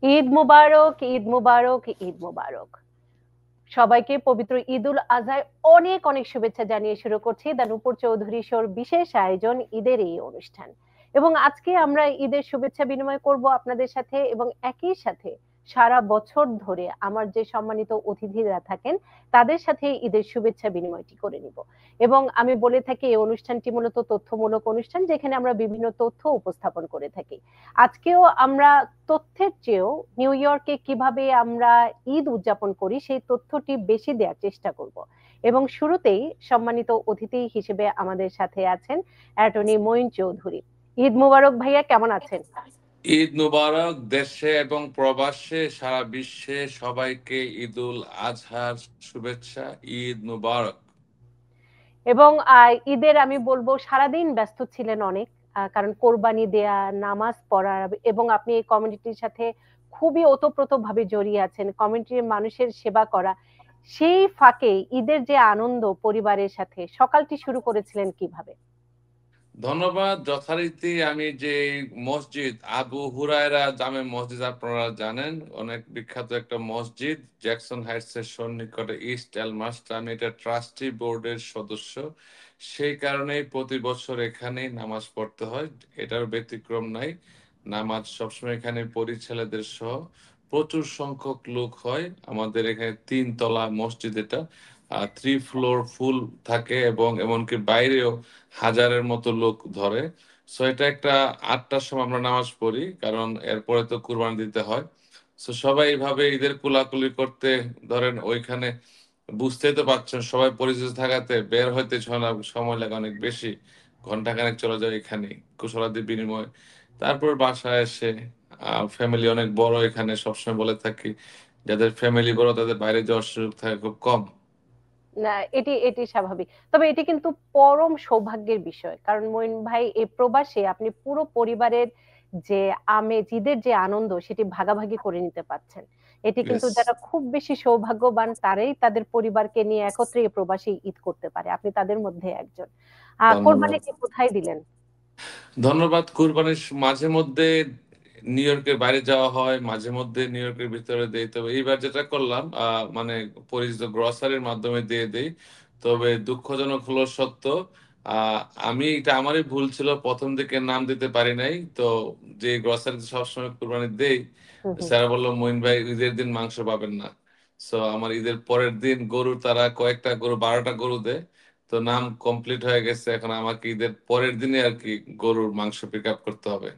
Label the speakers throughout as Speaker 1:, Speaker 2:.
Speaker 1: ঈদ মুবারক, ঈদ মুবারক, ঈদ মুবারক। সবাইকে পবিত্র ঈদ উল আজহায় অনেক অনেক শুভেচ্ছা জানিয়ে শুরু করছি দ্য নূপুর চৌধুরী শোর বিশেষ আয়োজন ঈদের এই অনুষ্ঠান। এবং আজকে আমরা ঈদের শুভেচ্ছা বিনিময় করব আপনাদের সাথে, এবং একই সাথে সারা বছর ধরে আমার যে সম্মানিত অতিথিরা থাকেন তাদের সাথে ঈদের শুভেচ্ছা বিনিময়টি করে নিব। এবং আমি বলে থাকি এই অনুষ্ঠানটি মূলত তথ্যমূলক অনুষ্ঠান, যেখানে আমরা বিভিন্ন তথ্য উপস্থাপন করে থাকি। আজকেও আমরা তথ্যের চেয়েও নিউ ইয়র্কে কিভাবে আমরা ঈদ উদযাপন করি সেই তথ্যটি বেশি দেওয়ার চেষ্টা করব। এবং শুরুতেই সম্মানিত অতিথি হিসেবে আমাদের সাথে আছেন অ্যাটর্নি মঈন চৌধুরী। ঈদ মুবারক ভাইয়া, কেমন আছেন?
Speaker 2: ঈদ মুবারক। দেশে এবং প্রবাসে সারা বিশ্বে সবাইকে ঈদ উল আজহার শুভেচ্ছা। ঈদ মুবারক।
Speaker 1: এবং ঈদের আমি বলবো সারাদিন ব্যস্ত ছিলেন অনেক, কারণ কোরবানি দেয়া, নামাজ পড়া, এবং আপনি এই কমিউনিটির সাথে খুবই ওতপ্রোত ভাবে জড়িয়ে আছেন, কমিউনিটির মানুষের সেবা করা। সেই ফাঁকে ঈদের যে আনন্দ পরিবারের সাথে, সকালটি শুরু করেছিলেন কিভাবে?
Speaker 2: ধন্যবাদ। যথারীতি আমি যে মসজিদ আবু হুরায়রা জামে মসজিদ, আপনারা জানেন, অনেক বিখ্যাত একটা মসজিদ, জ্যাকসন হাইটস এর সন্নিকটে ইস্ট এলমাস্ট। আমি এটা ট্রাস্টি বোর্ডের সদস্য, সেই কারণেই প্রতি বছর এখানেই নামাজ পড়তে হয়। এটার ব্যতিক্রম নাই। নামাজ সবসময় এখানে পড়ি ছেলেদের সহ। প্রচুর সংখ্যক লোক হয় আমাদের এখানে। 3 তলা মসজিদ এটা, 3 ফ্লোর ফুল থাকে, এবং এমনকি বাইরেও হাজারের মতো লোক ধরে। সো এটা একটা 8টার সময় আমরা নামাজ পড়ি, কারণ এরপরে তো কুরবানি দিতে হয়। সো সবাই এইভাবে ঈদের কুলাকুলি করতে, ধরেন ওইখানে বুঝতেই তো পারছেন, সবাই পরিচিত থাকাতে বের হইতে সময় লাগে অনেক বেশি। ঘন্টাখানেক চলে যায় এখানে কুশলাদি বিনিময়। তারপর বাসায় এসে ফ্যামিলি অনেক বড় এখানে, সবসময় বলে থাকি যাদের ফ্যামিলি বড় তাদের বাইরে যাওয়ার সুযোগ থাকে খুব কম।
Speaker 1: না, এটি এটি স্বাভাবিক, তবে এটি কিন্তু পরম সৌভাগ্যের বিষয়, কারণ মঈন ভাই এই প্রবাসে আপনি পুরো পরিবারের যে আমেজ, ঈদের যে আনন্দ, সেটি ভাগাভাগি করে নিতে পারছেন। এটি কিন্তু
Speaker 2: ইয়েস।
Speaker 1: যারা খুব বেশি সৌভাগ্যবান তারাই তাদের পরিবারকে নিয়ে একত্রে এই প্রবাসে ঈদ করতে পারে, আপনি তাদের মধ্যে একজন।
Speaker 2: ধন্যবাদ।
Speaker 1: কোরবানিকে কোথায় দিলেন?
Speaker 2: ধন্যবাদ। কুরবানির মাঝে মধ্যে নিউ ইয়র্কের বাইরে যাওয়া হয়, মাঝে মধ্যে নিউ ইয়র্কের ভিতরে দেই। তবে এইবার যেটা করলাম, মানে পরিচিত গ্রসারির মাধ্যমে দিয়ে দেই। তবে দুঃখজনক হলো সত্য, আহ এটা আমারই ভুল ছিল, প্রথম দিকে নাম দিতে পারি নাই। তো যে গ্রসারিতে সবসময় কুরবানি দেই,
Speaker 1: হুম হুম।
Speaker 2: স্যারা বললো মইন ভাই ঈদের দিন মাংস পাবেন না। সো আমার ঈদের পরের দিন গরু, তারা কয়েকটা গরু, 12টা গরু দেয়। তো নাম কমপ্লিট হয়ে গেছে, এখন আমাকে ঈদের পরের দিনে আর কি গরুর মাংস পিক আপ করতে হবে।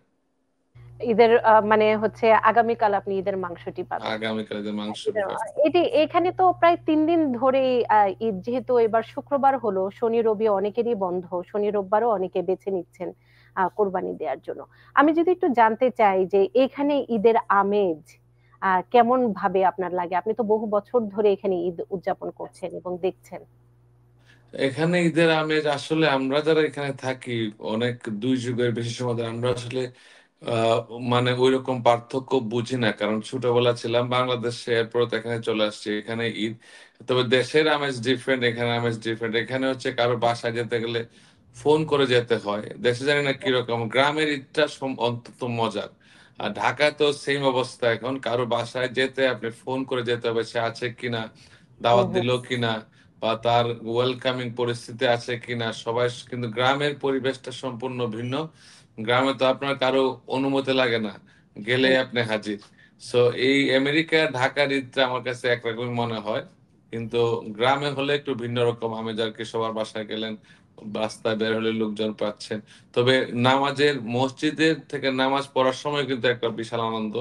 Speaker 1: ঈদের মানে হচ্ছে আগামীকাল আপনি ঈদের মাংসটি পাবেন।
Speaker 2: আগামীকাল ঈদের মাংস পিক আপ।
Speaker 1: এটি এখানে তো প্রায় 3 দিন ধরে ঈদ, যেহেতু এবার শুক্রবার হলো, শনি রবি অনেকেরই বন্ধ, শনি রোববারও অনেকে বেছে নিচ্ছেন কোরবানি দেওয়ার জন্য। আমি যদি একটু জানতে চাই যে এখানে ঈদের আমেজ কেমন ভাবে আপনার লাগে, আপনি তো বহু বছর ধরে এখানে ঈদ উদযাপন করছেন এবং দেখছেন।
Speaker 2: এখানে ঈদের আমেজ আসলে আমরা যারা এখানে থাকি, অনেক 2 যুগের বেশি সময় ধরে, আমরা আসলে আহ, মানে ওই রকম পার্থক্য বুঝি না, কারণ ছোটবেলা ছিলাম বাংলাদেশে, এরপর তো এখানে চলে আসছি। এখানে ঈদ, তবে দেশের আমেজ ডিফারেন্ট, এখানে আমেজ ডিফারেন্ট। এখানে হচ্ছে কারো বাসায় যেতে গেলে ফোন করে যেতে হয়। দেশে জানি না কিরকম, গ্রামের ঈদটা অন্তত মজার। আর ঢাকায় তো সেম অবস্থা, এখন কারো বাসায় যেতে আপনি ফোন করে যেতে হবে সে আছে কিনা,
Speaker 1: হুম
Speaker 2: দাওয়াত
Speaker 1: হুম।
Speaker 2: দিল কিনা, বা তার ওয়েলকামিং পরিস্থিতি আছে কিনা সবাই। কিন্তু গ্রামের পরিবেশটা সম্পূর্ণ ভিন্ন। গ্রামে তো আপনার কারো অনুমতি লাগে না, গেলে
Speaker 1: হুম।
Speaker 2: আপনি হাজির। সো এই আমেরিকা ঢাকার ঈদটা আমার কাছে একরকম মনে হয়। কিন্তু গ্রামে হলে একটু ভিন্ন রকম আমেজ আর কি, সবার বাসায় গেলেন, রাস্তায় বের হলে লোকজন পাচ্ছেন। তবে নামাজের মসজিদের থেকে নামাজ পড়ার সময় কিন্তু একটা বিশাল আনন্দ।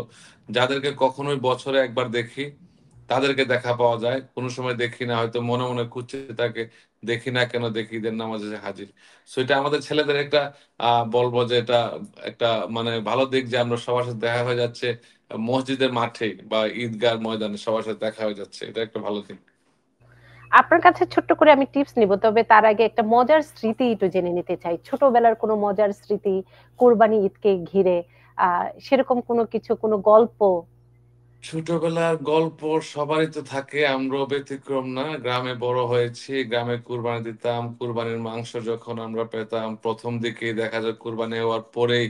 Speaker 2: যাদেরকে কখনোই বছরে একবার দেখি তাদেরকে দেখা পাওয়া যায়, কোনো সময় দেখি না, হয়তো মনে মনে খুঁজছে তাকে, দেখি না কেন, দেখি ঈদের নামাজে এসে হাজির। সো এটা আমাদের ছেলেদের একটা বলবো যে এটা একটা মানে ভালো দিক, যে আমরা সবার সাথে দেখা হয়ে যাচ্ছে মসজিদের মাঠে বা ঈদগাহ ময়দানে, সবার সাথে দেখা হয়ে যাচ্ছে, এটা একটা ভালো দিক।
Speaker 1: আপনার কাছে ছোট্ট করে আমি টিপস নিব, তবে তার আগে একটা মজার স্মৃতি একটু জেনে নিতে চাই, ছোটবেলার কোনো মজার স্মৃতি কোরবানি ঈদকে ঘিরে, সেরকম কোনো কিছু, কোনো গল্প।
Speaker 2: ছোটবেলার গল্প সবারই তো থাকে, আমরাও ব্যতিক্রম না। গ্রামে বড় হয়েছি, গ্রামে কুরবানি দিতাম। কুরবানির মাংস যখন আমরা পেতাম, প্রথম দিকেই দেখা যায় কুরবানি হওয়ার পরেই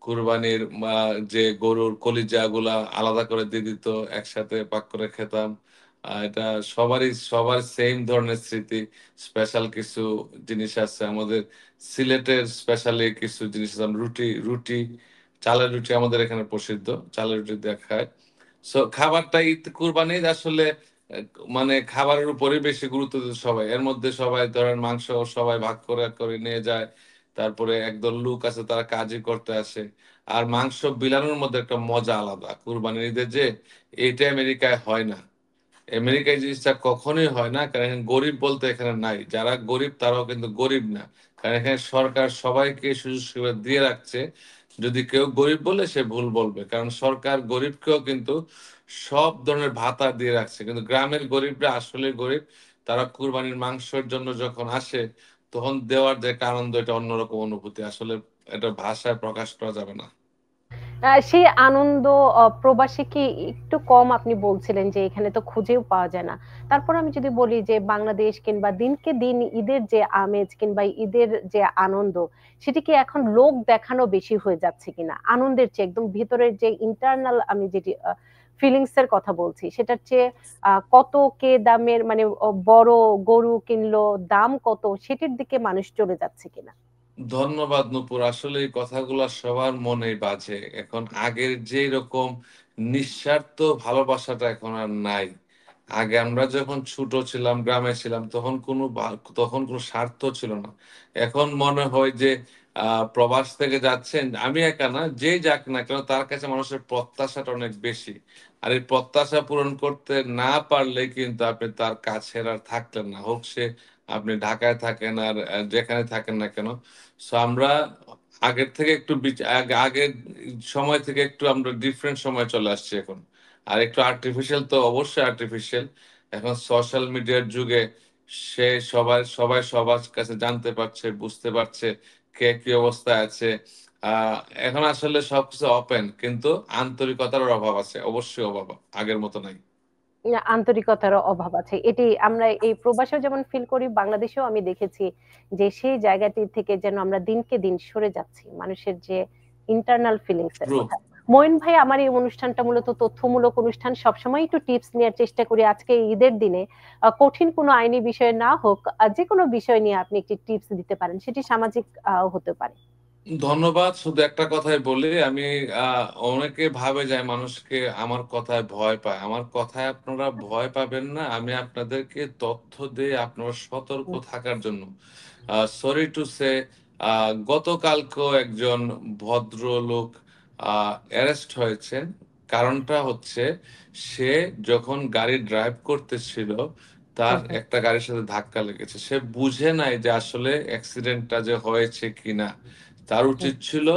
Speaker 2: কুরবানির যে গরুর কলিজা গুলা আলাদা করে দিয়ে দিত, একসাথে পাক করে খেতাম। এটা সবার সেম ধরনের স্মৃতি। স্পেশাল কিছু জিনিস আছে আমাদের সিলেটের, স্পেশালি কিছু জিনিস আছে। রুটি রুটি চালের রুটি আমাদের এখানে প্রসিদ্ধ, চালের রুটি দিয়ে খায়। সো খাবারটা ঈদ কুরবানি আসলে আহ, মানে খাবারের উপরেই বেশি গুরুত্ব দিত সবাই। এর মধ্যে সবাই ধরেন মাংস সবাই ভাগ করে করে নিয়ে যায়। তারপরে একদল লোক আছে তারা কাজই করতে আসে। আর মাংস বিলানোর মধ্যে একটা মজা আলাদা কুরবানির ঈদে, যে এইটা আমেরিকায় হয় না। আমেরিকায় জিনিসটা কখনোই হয় না, কারণ এখানে গরিব বলতে এখানে নাই। যারা গরিব তারাও কিন্তু গরিব না, কারণ এখানে সরকার সবাইকে সুযোগ সুবিধা দিয়ে রাখছে। যদি কেউ গরিব বলে সে ভুল বলবে, কারণ সরকার গরিবকেও কিন্তু সব ধরনের ভাতা দিয়ে রাখছে। কিন্তু গ্রামের গরিবরা আসলে গরিব, তারা কুরবানির মাংসের জন্য যখন আসে তখন দেওয়ার যে একটা আনন্দ, এটা অন্যরকম অনুভূতি। আসলে এটা ভাষায় প্রকাশ করা যাবে না।
Speaker 1: সেই আনন্দ প্রবাসীকে একটু কম আপনি বলছিলেন যে এখানে তো খুঁজেও পাওয়া যায় না। তারপর আমি যদি বলি যে বাংলাদেশ কিংবা দিনকে দিন ঈদের যে আমেজ কিংবা ঈদের যে আনন্দ, সেটি কি এখন লোক দেখানো বেশি হয়ে যাচ্ছে কিনা আনন্দের চেয়ে? একদম ভিতরের যে ইন্টারনাল, আমি যেটি ফিলিংস এর কথা বলছি, সেটার চেয়ে কত কে দামের মানে বড় গরু কিনলো, দাম কত, সেটির দিকে মানুষ চলে যাচ্ছে কিনা?
Speaker 2: ধন্যবাদ নূপুর। আসলে এই কথাগুলো সবার মনে বাজে এখন। আগের যে রকম নিঃস্বার্থ ভালোবাসাটা এখন আর নাই। আগে আমরা যখন ছোট ছিলাম, গ্রামে ছিলাম, তখন কোনো স্বার্থ ছিল না। এখন মনে হয় যে প্রবাস থেকে যাচ্ছেন, আমি একা না, যে যাক না কেন তার কাছে মানুষের প্রত্যাশাটা অনেক বেশি। আর এই প্রত্যাশা পূরণ করতে না পারলে কিন্তু আপনি তার কাছের আর থাকলেন না, হোক সে আপনি ঢাকায় থাকেন আর যেখানে থাকেন না কেন। সো আমরা আগের থেকে একটু আগের সময় থেকে একটু আমরা ডিফারেন্ট সময় চলে আসছি এখন। আর একটু আর্টিফিশিয়াল, তো অবশ্যই আর্টিফিশিয়াল। এখন সোশ্যাল মিডিয়ার যুগে সে সবাই সবার কাছে জানতে পারছে, বুঝতে পারছে কে কি অবস্থায় আছে। আহ এখন আসলে সবকিছু ওপেন, কিন্তু আন্তরিকতার অভাব আছে, অবশ্যই অভাব, আগের মতো নাই।
Speaker 1: না, আন্তরিকতার অভাব আছে, এটি আমরা এই প্রবাসেও যেমন ফিল করি, বাংলাদেশেও আমি দেখেছি যে সেই জায়গাটি থেকে যেন আমরা দিনকে দিন সরে যাচ্ছি মানুষের যে ইন্টারনাল ফিলিংস এর
Speaker 2: ট্রু।
Speaker 1: কথা। মইন ভাই, আমার এই অনুষ্ঠানটা মূলত তথ্যমূলক অনুষ্ঠান, সবসময় একটু টিপস নেওয়ার চেষ্টা করি। আজকে এই ঈদের দিনে কঠিন কোনো আইনি বিষয় না হোক, যে কোনো বিষয় নিয়ে আপনি একটি টিপস দিতে পারেন, সেটি সামাজিক হতে পারে।
Speaker 2: ধন্যবাদ। শুধু একটা কথাই বলি আমি, অনেকে ভাবে যায় মানুষকে আমার কথায় ভয় পায়। আমার কথায় আপনারা ভয় পাবেন না, আমি আপনাদেরকে তথ্য দিয়ে আপনারা সতর্ক
Speaker 1: হুম,
Speaker 2: থাকার জন্য। সরি টু সে, গতকালকেও একজন ভদ্রলোক অ্যারেস্ট হয়েছেন। কারণটা হচ্ছে সে যখন গাড়ি ড্রাইভ করতেছিল তার
Speaker 1: হুম, হুম,
Speaker 2: একটা গাড়ির সাথে ধাক্কা লেগেছে। সে বুঝে নাই যে আসলে অ্যাক্সিডেন্টটা যে হয়েছে কিনা। তার
Speaker 1: হুম,
Speaker 2: উচিত ছিল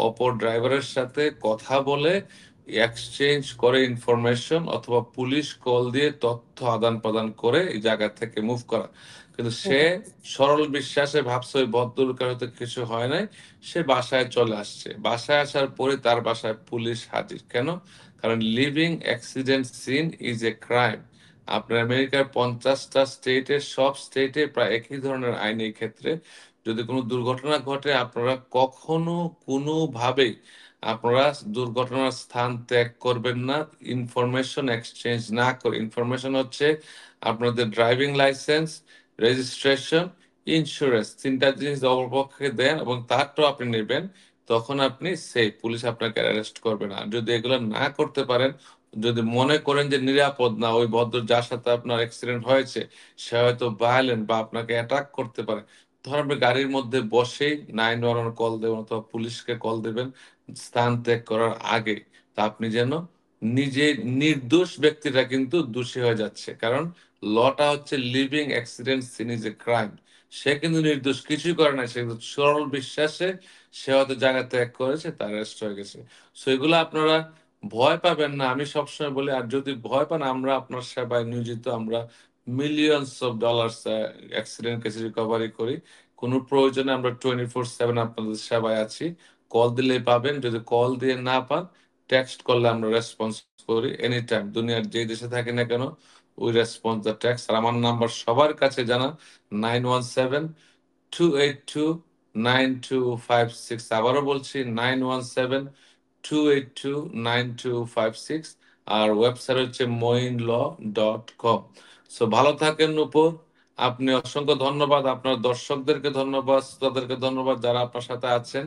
Speaker 2: অপর ড্রাইভারের সাথে কথা বলে এক্সচেঞ্জ করে ইনফরমেশন, অথবা পুলিশ কল দিয়ে তথ্য আদান প্রদান করে এই জায়গা থেকে মুভ করা। কিন্তু
Speaker 1: হুম,
Speaker 2: সে
Speaker 1: হুম,
Speaker 2: সরল বিশ্বাসে ভাবছে ওই ভদ্রলোকের হয়তো কিছু হয় নাই। সে বাসায় চলে আসছে, বাসায় আসার পরে তার বাসায় পুলিশ হাজির। কেন? কারণ leaving accident scene is a crime. আপনার আমেরিকার 50টা স্টেটের সব স্টেটে প্রায় একই ধরনের আইন এই ক্ষেত্রে। যদি কোনো দুর্ঘটনা ঘটে, আপনারা কখনো কোনোভাবেই আপনারা দুর্ঘটনার স্থান ত্যাগ করবেন না ইনফরমেশন এক্সচেঞ্জ না করে। ইনফরমেশন হচ্ছে আপনাদের ড্রাইভিং লাইসেন্স, রেজিস্ট্রেশন, ইন্স্যুরেন্স, তিনটা জিনিস অপরপক্ষে দেন এবং তারটাও আপনি নেবেন। তখন আপনি সেফ, পুলিশ আপনাকে অ্যারেস্ট করবে না। আর যদি এগুলো না করতে পারেন, যদি মনে করেন যে নিরাপদ না, ওই ভদ্র যার সাথে আপনার অ্যাক্সিডেন্ট হয়েছে সে হয়তো ভায়োলেন্ট বা আপনাকে অ্যাটাক করতে পারে, ধর আপনি গাড়ির মধ্যে বসেই 911 কল দেবেন অথবা পুলিশকে কল দেবেন স্থান ত্যাগ করার আগে। তা আপনি যেন নিজে, নির্দোষ ব্যক্তিরা কিন্তু দোষী হয়ে যাচ্ছে, কারণ লটা হচ্ছে leaving accident scene is a crime. সে কিন্তু নির্দোষ, কিছুই করে না, সে কিন্তু সরল বিশ্বাসে সে হয়তো জায়গা ত্যাগ করেছে, তার অ্যারেস্ট হয়ে গেছে। সো এগুলো আপনারা ভয় পাবেন না, আমি সবসময় বলি। আর যদি ভয় পান, আমরা আপনার সেবায় নিয়োজিত। আমরা millions of dollars accident case recovery করি। কোনো প্রয়োজনে আমরা 24/7 আপনাদের সেবায় আছি। কল দিলেই পাবেন। যদি কল দিয়ে না পান, টেক্সট করলে আমরা রেসপন্স করি এনি টাইম। দুনিয়ার যে দেশে থাকি না কেন, উই রেসপন্স দ্য টেক্সট। আর আমার নাম্বার সবার কাছে জানা, 917-282 9256। আবারও বলছি 917-282-9256। আর ওয়েবসাইট হচ্ছে moinlaw.com। সো ভালো থাকেন নূপুর। আপনি অসংখ্য ধন্যবাদ, আপনার দর্শকদেরকে ধন্যবাদ, শ্রোতাদেরকে ধন্যবাদ যারা আপনার সাথে আছেন।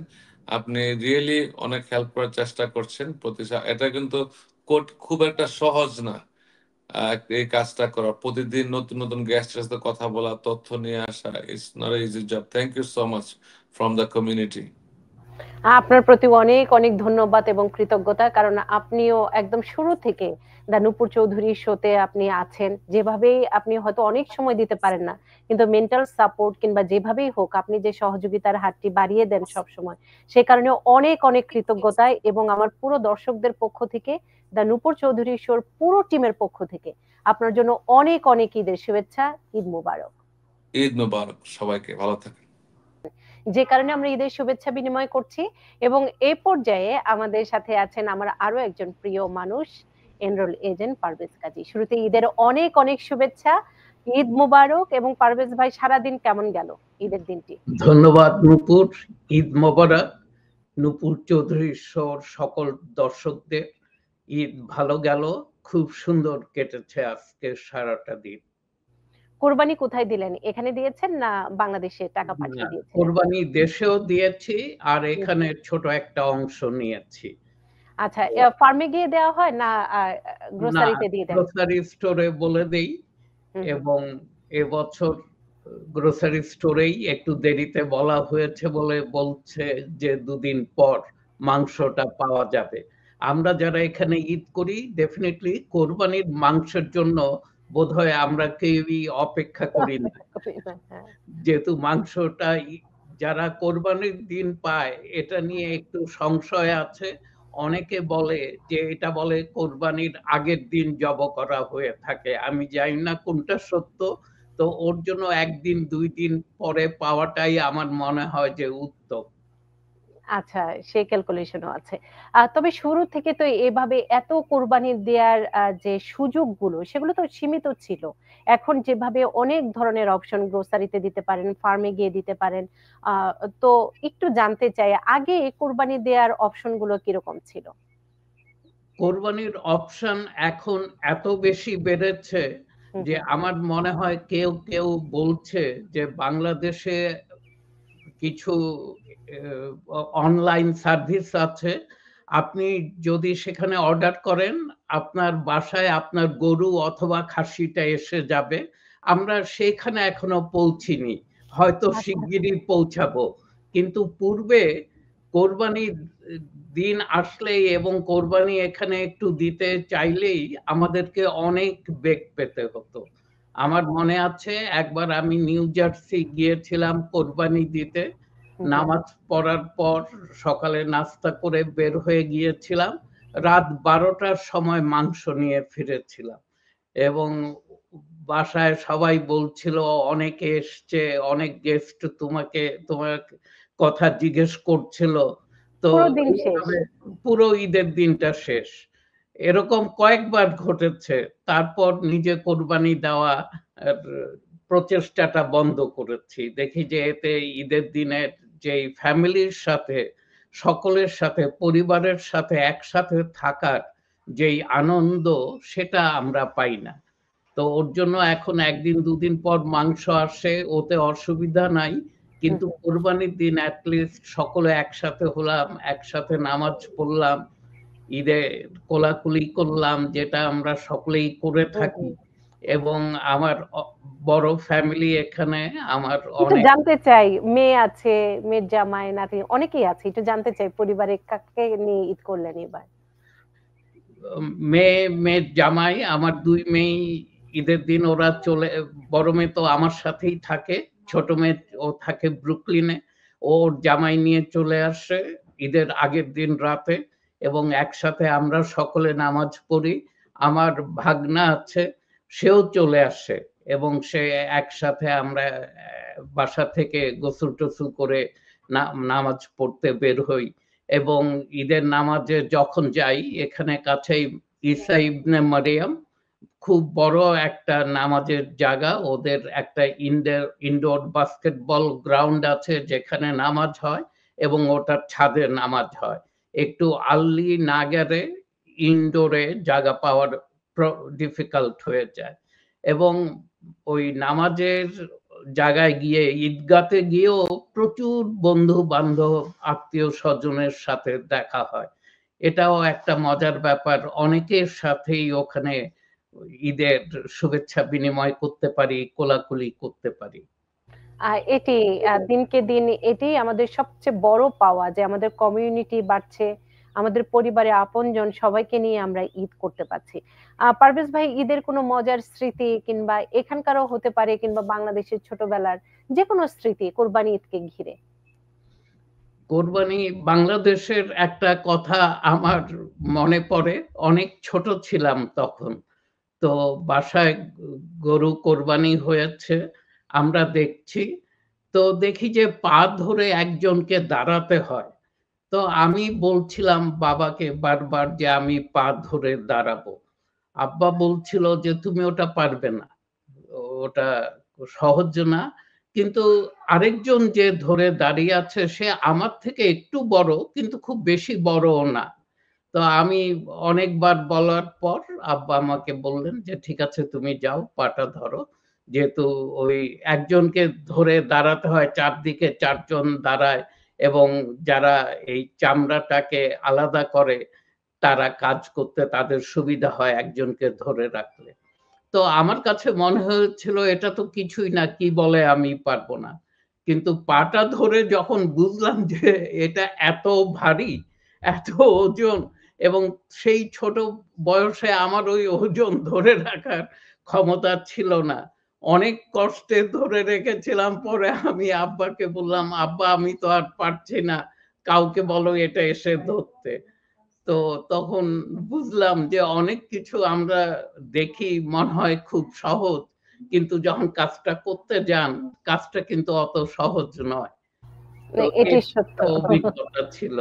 Speaker 2: আপনি রিয়েলি অনেক হেল্প করার চেষ্টা করছেন এটা কিন্তু খুব একটা সহজ না এই কাজটা করা, প্রতিদিন নতুন নতুন গেস্টের সাথে কথা বলা, তথ্য নিয়ে আসা, it's not easy job. Thank you so much from the community.
Speaker 1: আপনার প্রতি অনেক অনেক ধন্যবাদ এবং কৃতজ্ঞতা, কারণ আপনিও একদম শুরু থেকে দা নূপুর চৌধুরী শোতে আপনি আছেন। যেভাবেই আপনি হয়তো অনেক সময় দিতে পারেন না, কিন্তু মেন্টাল সাপোর্ট কিংবা যেভাবেই হোক আপনি যে সহযোগিতার হাতটি বাড়িয়ে দেন সব সময়, সে কারণে অনেক অনেক কৃতজ্ঞতা। এবং আমার পুরো দর্শকদের পক্ষ থেকে, দা নূপুর চৌধুরী শোর পুরো টিমের পক্ষ থেকে আপনার জন্য অনেক অনেক ঈদের শুভেচ্ছা। ঈদ মুবারক।
Speaker 2: ঈদ মুবারক সবাইকে, ভালো থাকেন।
Speaker 1: যে কারণে আমরা ঈদের শুভেচ্ছা বিনিময় করছি। এবং এই পর্যায়ে আমাদের সাথে আছেন আমার আরো একজন প্রিয় মানুষ, এনরোল এজেন্ট পারভেজ কাজী। শুরুতে ঈদের অনেক অনেক শুভেচ্ছা, ঈদ মুবারক। এবং পারভেজ ভাই, সারাদিন কেমন গেল ঈদের দিনটি?
Speaker 3: ধন্যবাদ নূপুর, ঈদ মোবারক। নূপুর চৌধুরী শোর সকল দর্শকদের ঈদ ভালো গেল, খুব সুন্দর কেটেছে আজকে সারাটা দিন।
Speaker 1: কোরবানি কোথায় দিলেন? এখানে দিয়েছেন না বাংলাদেশে টাকা পাঠিয়ে দিয়েছেন?
Speaker 3: কোরবানি দেশেও দিয়েছি আর এখানে ছোট একটা অংশ নিয়েছি।
Speaker 1: আচ্ছা, ফার্মে গিয়ে দেওয়া হয় না গ্রোসারিতে দিয়ে দেন?
Speaker 3: গ্রোসারি স্টোরে বলে দেই, এবং এবছর গ্রোসারি স্টোরেই একটু দেরিতে বলা হয়েছে বলে বলছে যে 2 দিন পর মাংসটা পাওয়া যাবে। আমরা যারা এখানে ঈদ করি ডেফিনেটলি কোরবানির মাংসের জন্য বোধহয় আমরা কেউই অপেক্ষা করি না, যেহেতু মাংসটা যারা কোরবানির দিন পায় এটা নিয়ে একটু সংশয় আছে। অনেকে বলে যে এটা বলে কোরবানির আগের দিন জব করা হয়ে থাকে, আমি জানি না কোনটা সত্য। তো ওর জন্য 1 দিন 2 দিন পরে পাওয়াটাই আমার মনে হয় যে উত্তম।
Speaker 1: আচ্ছা, সেই ক্যালকুলেশনও আছে। তবে শুরু থেকে তো এভাবে এত কোরবানি দেওয়ার যে সুযোগগুলো সেগুলো তো সীমিত ছিল। এখন যেভাবে অনেক ধরনের অপশন, গ্রোসারিতে দিতে পারেন, ফার্মে গিয়ে দিতে পারেন। তো একটু জানতে চাই, আগে কোরবানি দেওয়ার অপশন গুলো কিরকম ছিল?
Speaker 3: কোরবানির অপশন এখন এত বেশি বেড়েছে যে আমার মনে হয় কেউ কেউ বলছে যে বাংলাদেশে কিছু অনলাইন সার্ভিস আছে, আপনি যদি সেখানে অর্ডার করেন আপনার বাসায় আপনার গরু অথবা খাসিটা এসে যাবে। আমরা সেখানে এখনো পৌঁছিনি, হয়তো শিগগিরই পৌঁছাবো। কিন্তু পূর্বে কোরবানির দিন আসলেই এবং কোরবানি এখানে একটু দিতে চাইলেই আমাদেরকে অনেক বেগ পেতে হতো। আমার মনে আছে একবার আমি নিউ জার্সি গিয়েছিলাম কোরবানি দিতে। নামাজ পড়ার পর সকালে নাস্তা করে বের হয়ে গিয়েছিলাম, রাত 12টার সময় মাংস নিয়ে ফিরেছিলাম এবং বাসায় সবাই বলছিল অনেকে এসছে, অনেক গেস্ট তোমার কথা জিজ্ঞেস করছিল। তো পুরো ঈদের দিনটা শেষ। এরকম কয়েকবার ঘটেছে। তারপর নিজে কোরবানি দেওয়া প্রচেষ্টাটা বন্ধ করেছি। দেখি যে এতে ঈদের দিনের যে ফ্যামিলির সাথে, সকলের সাথে, পরিবারের সাথে একসাথে থাকার যেই আনন্দ সেটা আমরা পাই না। তো ওর জন্য এখন 1 দিন 2 দিন পর মাংস আসে, ওতে অসুবিধা নাই। কিন্তু কোরবানির দিন অ্যাটলিস্ট সকলে একসাথে হলাম, একসাথে নামাজ পড়লাম, ঈদে কোলাকুলি করলাম, যেটা আমরা সকলেই করে থাকি। এবং আমার বড় ফ্যামিলি এখানে, আমার অনেক
Speaker 1: জানতে চাই, মেয়ে আছে, মেয়ের জামাই, নাতি অনেকেই আছে, একটু জানতে চাই পরিবারে কাকে নিয়ে ঈদ করলেন এবার?
Speaker 3: মেয়ের জামাই, আমার 2 মেয়ে ঈদের দিন ওরা বড় মেয়ে তো আমার সাথেই থাকে, ছোট মেয়ে ও থাকে ব্রুকলিনে, ওর জামাই নিয়ে চলে আসে ঈদের আগের দিন রাতে এবং একসাথে আমরা সকলে নামাজ পড়ি। আমার ভাগনা আছে, সেও চলে আসে এবং সে একসাথে আমরা বাসা থেকে গোসল টোসল করে নামাজ পড়তে বের হই। এবং ঈদের নামাজে যখন যাই, এখানে কাছেই ঈসা ইবনে মারিয়াম খুব বড় একটা নামাজের জায়গা, ওদের একটা ইনডোর বাস্কেটবল গ্রাউন্ড আছে যেখানে নামাজ হয় এবং ওটার ছাদে নামাজ হয়। একটু আর্লি না গেলে ইনডোরে জায়গা পাওয়ার ডিফিকাল্ট হয়ে যায়, এবং ওই নামাজের জায়গায় গিয়ে ঈদগাতে গিয়েও প্রচুর বন্ধু বান্ধব আত্মীয় স্বজনের সাথে দেখা হয়। এটাও একটা মজার ব্যাপার, অনেকের সাথেই ওখানে ঈদের শুভেচ্ছা বিনিময় করতে পারি, কোলাকুলি করতে পারি।
Speaker 1: এটি দিনকে দিন এটি আমাদের সবচেয়ে বড় পাওয়া যে আমাদের কমিউনিটি বাড়ছে, আমাদের পরিবারে আপনজন সবাইকে নিয়ে আমরা ঈদ করতে পারছি। পারভেজ ভাই, ঈদের কোনো মজার স্মৃতি কিংবা এখানকারও হতে পারে কিংবা বাংলাদেশের ছোটবেলার যে কোনো স্মৃতি কোরবানি ঈদকে ঘিরে?
Speaker 3: কোরবানি বাংলাদেশের একটা কথা আমার মনে পড়ে, অনেক ছোট ছিলাম তখন, তো বাসায় গরু কোরবানি হয়েছে, আমরা দেখছি, তো দেখি যে পা ধরে একজনকে দাঁড়াতে হয়। তো আমি বলছিলাম বাবাকে বারবার যে আমি পা ধরে দাঁড়াবো। আব্বা বলছিল যে তুমি ওটা পারবে না, ওটা সহজ না। কিন্তু আরেকজন যে ধরে দাঁড়িয়ে আছে সে আমার থেকে একটু বড়, কিন্তু খুব বেশি বড়ও না। তো আমি অনেকবার বলার পর আব্বা আমাকে বললেন যে ঠিক আছে তুমি যাও, পাটা ধরো। যেহেতু ওই একজনকে ধরে দাঁড়াতে হয়, চারদিকে চারজন দাঁড়ায়, এবং যারা এই চামড়াটাকে আলাদা করে তারা কাজ করতে তাদের সুবিধা হয় একজনকে ধরে রাখলে। তো আমার কাছে মনে হয়েছিল এটা তো কিছুই না, কি বলে আমি পারবো না। কিন্তু পাটা ধরে যখন বুঝলাম যে এটা এত ভারী, এত ওজন, এবং সেই ছোট বয়সে আমার ওই ওজন ধরে রাখার ক্ষমতা ছিল না। অনেক কষ্টে ধরে রেখেছিলাম। পরে আমি আব্বাকে বললাম, আব্বা আমি তো আর পারছি না, কাউকে বলো এটা এসে ধরতে। তো তখন বুঝলাম যে অনেক কিছু আমরা দেখি মনে হয় খুব সহজ, কিন্তু যখন কাজটা করতে যান কাজটা কিন্তু অত সহজ নয়। তো
Speaker 1: এটি সত্য।
Speaker 3: একটা অভিজ্ঞতা ছিল।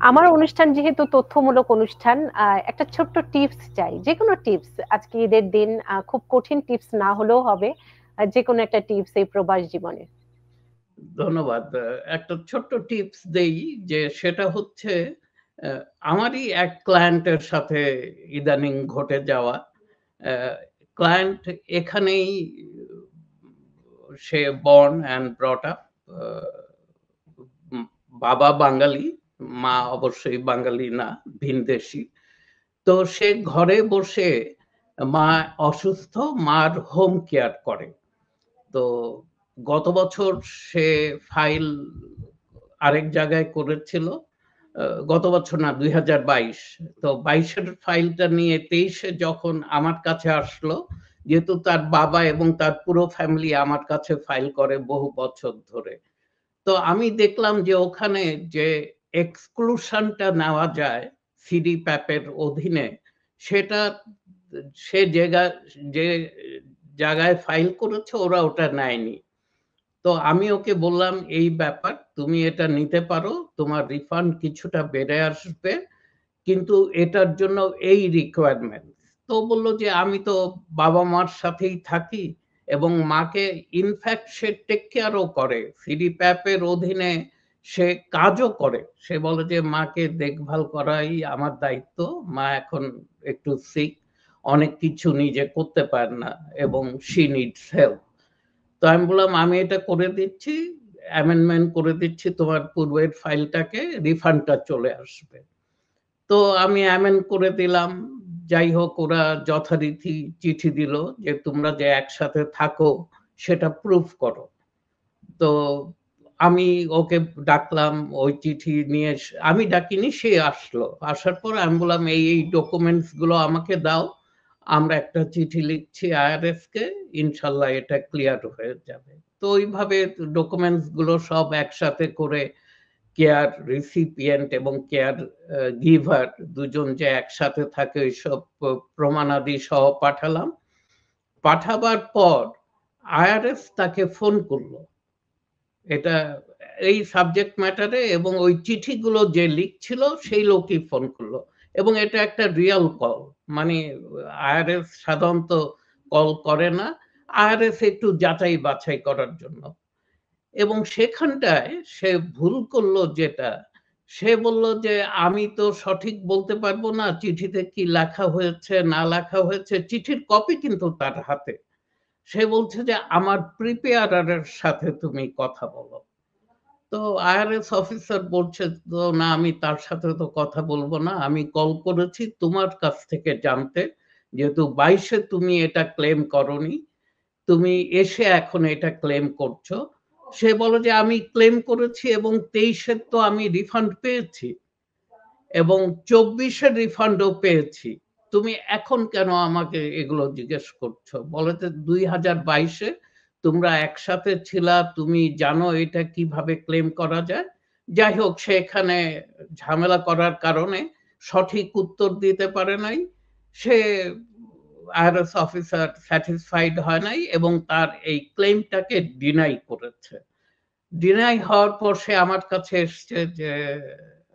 Speaker 1: আমার অনুষ্ঠান যেহেতু তথ্যমূলক অনুষ্ঠান, একটা ছোট্ট টিপস চাই, যে কোনো টিপস। আজকে ঈদের দিন খুব কঠিন টিপস না হলেও হবে, যে কোনো একটা টিপস এই প্রবাস জীবনে।
Speaker 3: ধন্যবাদ। একটা ছোট্ট টিপস দেই, যে সেটা হচ্ছে আমারই এক ক্লায়েন্টের সাথে ইদানিং ঘটে যাওয়া। ক্লায়েন্ট এখানেই সে born and brought up, বাবা বাঙালি, মা অবশ্যই বাঙালি না, ভিনদেশী। তো সে ঘরে বসে, মা অসুস্থ, মার হোম কেয়ার করে। তো গত বছর সে ফাইল আরেক জায়গায় করেছিল, গত বছর না ২০২২। তো ২২ এর ফাইলটা নিয়ে ২৩ এ যখন আমার কাছে আসলো, যেহেতু তার বাবা এবং তার পুরো ফ্যামিলি আমার কাছে ফাইল করে বহু বছর ধরে। তো আমি দেখলাম যে ওখানে যে এক্সক্লুশনটা নেওয়া যায় সিডিপ্যাপ এর অধীনে, সেটা সে যে জায়গায় ফাইল করেছে ওরা ওটা নেয়নি। তো আমি ওকে বললাম এই ব্যাপার, তুমি এটা নিতে পারো, তোমার রিফান্ড কিছুটা বেড়ে আসবে, কিন্তু এটার জন্য এই রিকোয়ারমেন্ট। তো বলল যে আমি তো বাবা মার সাথেই থাকি, এবং মাকে ইনফ্যাক্ট সে টেক কেয়ারও করে, সিডিপ্যাপ এর অধীনে সে কাজও করে। সে বলে যে মাকে দেখভাল করাই আমার দায়িত্ব, মা এখন একটু সিক, অনেক কিছু নিজে করতে পারে না, এবং শি নিডস হেল্প। তো আমি বললাম আমি এটা করে দিচ্ছি, অ্যামেন্ডমেন্ট করে দিচ্ছি তোমার পূর্বের ফাইলটাকে, রিফান্ডটা চলে আসবে। তো আমি অ্যামেন্ড করে দিলাম। যাই হোক, ওরা যথারীতি চিঠি দিল যে তোমরা যে একসাথে থাকো সেটা প্রুফ করো। তো আমি ওকে ডাকলাম, ওই চিঠি নিয়ে আমি ডাকিনি, সে আসলো। আসার পর আমি বললাম এই ডকুমেন্টস গুলো আমাকে দাও, আমরা একটা চিঠি লিখছি আইআরএস কে, ইনশাল্লাহ এটা ক্লিয়ার হয়ে যাবে। তো ওইভাবে ডকুমেন্টস গুলো সব একসাথে করে কেয়ার রিসিপিয়েন্ট এবং কেয়ার গিভার দুজন যে একসাথে থাকে ওইসব প্রমাণাদি সহ পাঠালাম। পাঠাবার পর আইআরএস তাকে ফোন করলো, এটা এই সাবজেক্ট ম্যাটারে, এবং ওই চিঠিগুলো যে লিখছিল সেই লোকই ফোন করলো। এবং এটা একটা রিয়েল কল, মানে আইআরএস সাধারণত কল করে না, আইআরএস একটু যাচাই বাছাই করার জন্য। এবং সেখানটায় সে ভুল করলো যেটা, সে বলল যে আমি তো সঠিক বলতে পারবো না চিঠিতে কি লেখা হয়েছে না লেখা হয়েছে, চিঠির কপি কিন্তু তার হাতে। সে বলছে যে আমার প্রিপেয়ারের সাথে তুমি কথা বলো। তো আইআরএস অফিসার বলছে তো না, আমি তার সাথে তো কথা বলবো না, আমি কল করেছি তোমার কাছ থেকে জানতে, যেহেতু 22-এ তুমি এটা ক্লেম করনি, তুমি এসে এখন এটা ক্লেম করছো। সে বলে যে আমি ক্লেম করেছি এবং 23-এর তো আমি রিফান্ড পেয়েছি এবং 24-এর রিফান্ডও পেয়েছি, তুমি এখন কেন আমাকে এগুলো জিজ্ঞেস করছো? বলে যে 2022-এ তোমরা একসাথে ছিলা, তুমি জানো এটা কিভাবে ক্লেম করা যায়। যাই হোক, সেখানে ঝামেলা করার কারণে সঠিক উত্তর দিতে পারে নাই। সে আইআরএস অফিসার স্যাটিসফাইড হয় নাই এবং তার এই ক্লেমটাকে ডিনাই করেছে। ডিনাই হওয়ার পর সে আমার কাছে এসছে, যে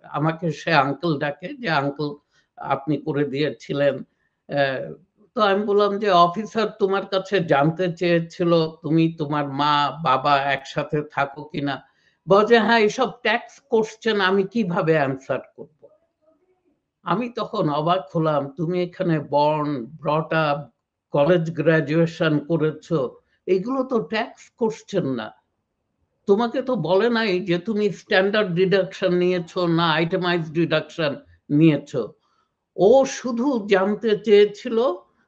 Speaker 3: আমাকে সে আঙ্কেল ডাকে, যে আঙ্কেল আপনি করে দিয়েছিলেন। তো আমি বললাম যে অফিসার তোমার কাছে জানতে চেয়েছিল তুমি তোমার মা বাবা একসাথে থাকো কিনা। বলে যে হ্যাঁ, এইসব ট্যাক্স কোশ্চেন আমি কিভাবে অ্যান্সার করব। আমি তখন অবাক হলাম, তুমি এখানে born brought up, college graduation করেছো, এগুলো তো ট্যাক্স কোশ্চেন না। তোমাকে তো বলে নাই যে তুমি স্ট্যান্ডার্ড ডিডাকশন নিয়েছো না আইটেমাইজ ডিডাকশন নিয়েছো। ও শুধু জানতে চেয়েছিল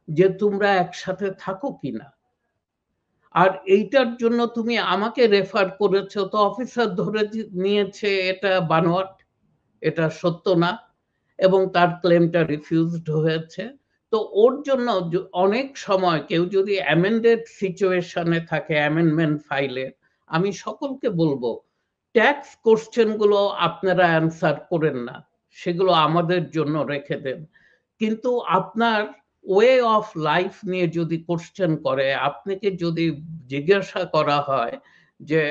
Speaker 3: যে তোমরা একসাথে থাকো কিনা, আর এইটার জন্য তুমি আমাকে রেফার করেছো। তো অফিসার ধরে নিয়েছে এটা বানোয়াট, এটা সত্য না, এবং তার ক্লেমটা রিফিউজড হয়েছে। তো ওর জন্য অনেক সময় কেউ যদি অ্যামেন্ডেড সিচুয়েশনে থাকে, অ্যামেন্ডমেন্ট ফাইলে, আমি সকলকে বলবো ট্যাক্স কোশ্চেন গুলো আপনারা অ্যান্সার করেন না, সেগুলো আমাদের জন্য রেখে দেন। কিন্তু আপনার ওয়ে অফ লাইফ নিয়ে যদি কোশ্চেন করে, আপনাকে যদি জিজ্ঞাসা করা হয় যে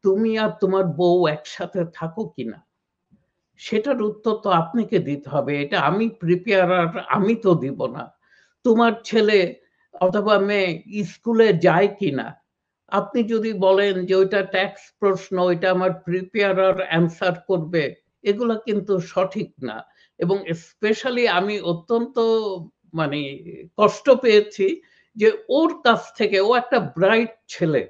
Speaker 3: তুমি আর তোমার বউ একসাথে থাকো কিনা, সেটার উত্তর তো আপনাকে দিতে হবে। এটা আমি প্রিপেয়ারার, আমি তো দিব না। তোমার ছেলে অথবা মেয়ে স্কুলে যায় কিনা, আপনি যদি বলেন যে ওইটা ট্যাক্স প্রশ্ন, ওইটা আমার প্রিপেয়ারার অ্যান্সার করবে, এগুলা কিন্তু সঠিক না। এবং স্পেশালি আমি অত্যন্ত মানে কষ্ট পেয়েছি যে ওর কাছ থেকে, ও একটা ব্রাইট ছেলে,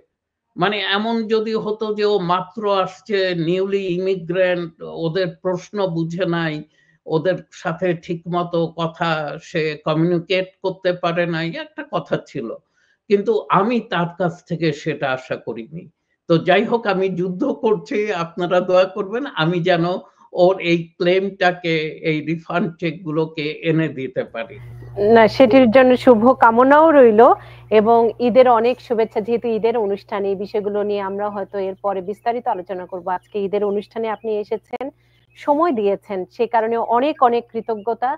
Speaker 3: মানে এমন যদি হতো যে ও মাত্র আসছে, নিউলি ইমিগ্রেন্ট, ওদের প্রশ্ন বুঝে নাই, ওদের সাথে ঠিকমতো কথা সে কমিউনিকেট করতে পারে নাই, একটা কথা ছিল, কিন্তু আমি তার কাছ থেকে সেটা আশা করিনি। তো যাই হোক, আমি যুদ্ধ করছি, আপনারা দোয়া করবেন আমি যেন ওর এই ক্লেমটাকে, এই রিফান্ড চেক গুলোকে এনে দিতে পারি।
Speaker 1: না, সেটির জন্য শুভ কামনাও রইলো এবং ঈদের অনেক শুভেচ্ছা। যেহেতু ঈদের অনুষ্ঠান, এই বিষয়গুলো নিয়ে আমরা হয়তো এর পরে বিস্তারিত আলোচনা করব। আজকে ঈদের অনুষ্ঠানে আপনি এসেছেন, সময় দিয়েছেন, সে কারণে অনেক অনেক কৃতজ্ঞতা।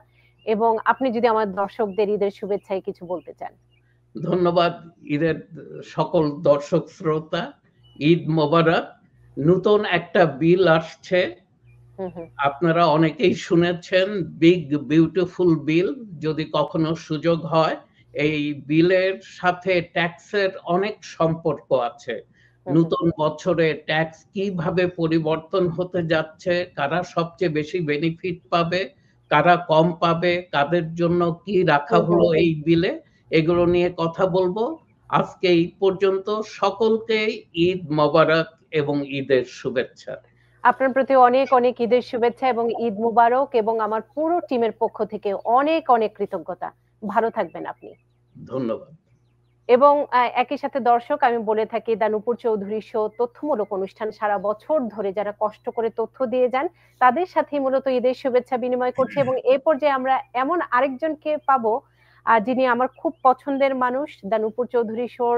Speaker 1: এবং আপনি যদি আমার দর্শকদের ঈদের শুভেচ্ছায় কিছু বলতে চান।
Speaker 3: ধন্যবাদ। ঈদের সকল দর্শক শ্রোতা, ঈদ মোবারক। নতুন একটা বিল আসছে, আপনারা অনেকেই শুনেছেন, বিগ বিউটিফুল বিল। যদি কখনো সুযোগ হয়, এই বিলের সাথে ট্যাক্সের অনেক সম্পর্ক আছে। নতুন বছরে ট্যাক্স কিভাবে পরিবর্তন হতে যাচ্ছে, কারা সবচেয়ে বেশি বেনিফিট পাবে, কারা কম পাবে, কাদের জন্য কি রাখা হলো এই বিলে, এগুলো নিয়ে কথা বলবো। আজকে এই পর্যন্ত। সকলকে ঈদ মোবারক এবং ঈদের শুভেচ্ছা।
Speaker 1: আপনার প্রতি অনেক অনেক ঈদের শুভেচ্ছা এবং ঈদ মুবারক, এবং আমার পুরো টিমের পক্ষ থেকে অনেক অনেক কৃতজ্ঞতা। ভালো থাকবেন আপনি।
Speaker 3: ধন্যবাদ।
Speaker 1: এবং একই সাথে দর্শক, আমি বলে থাকি দা নূপুর চৌধুরী শো তথ্যমূলক অনুষ্ঠান, সারা বছর ধরে যারা কষ্ট করে তথ্য দিয়ে যান তাদের সাথে মূলত ঈদের শুভেচ্ছা বিনিময় করছে। এবং এই পর্যায়ে আমরা এমন আরেকজনকে পাবো যিনি আমার খুব পছন্দের মানুষ। দা নূপুর চৌধুরী শোর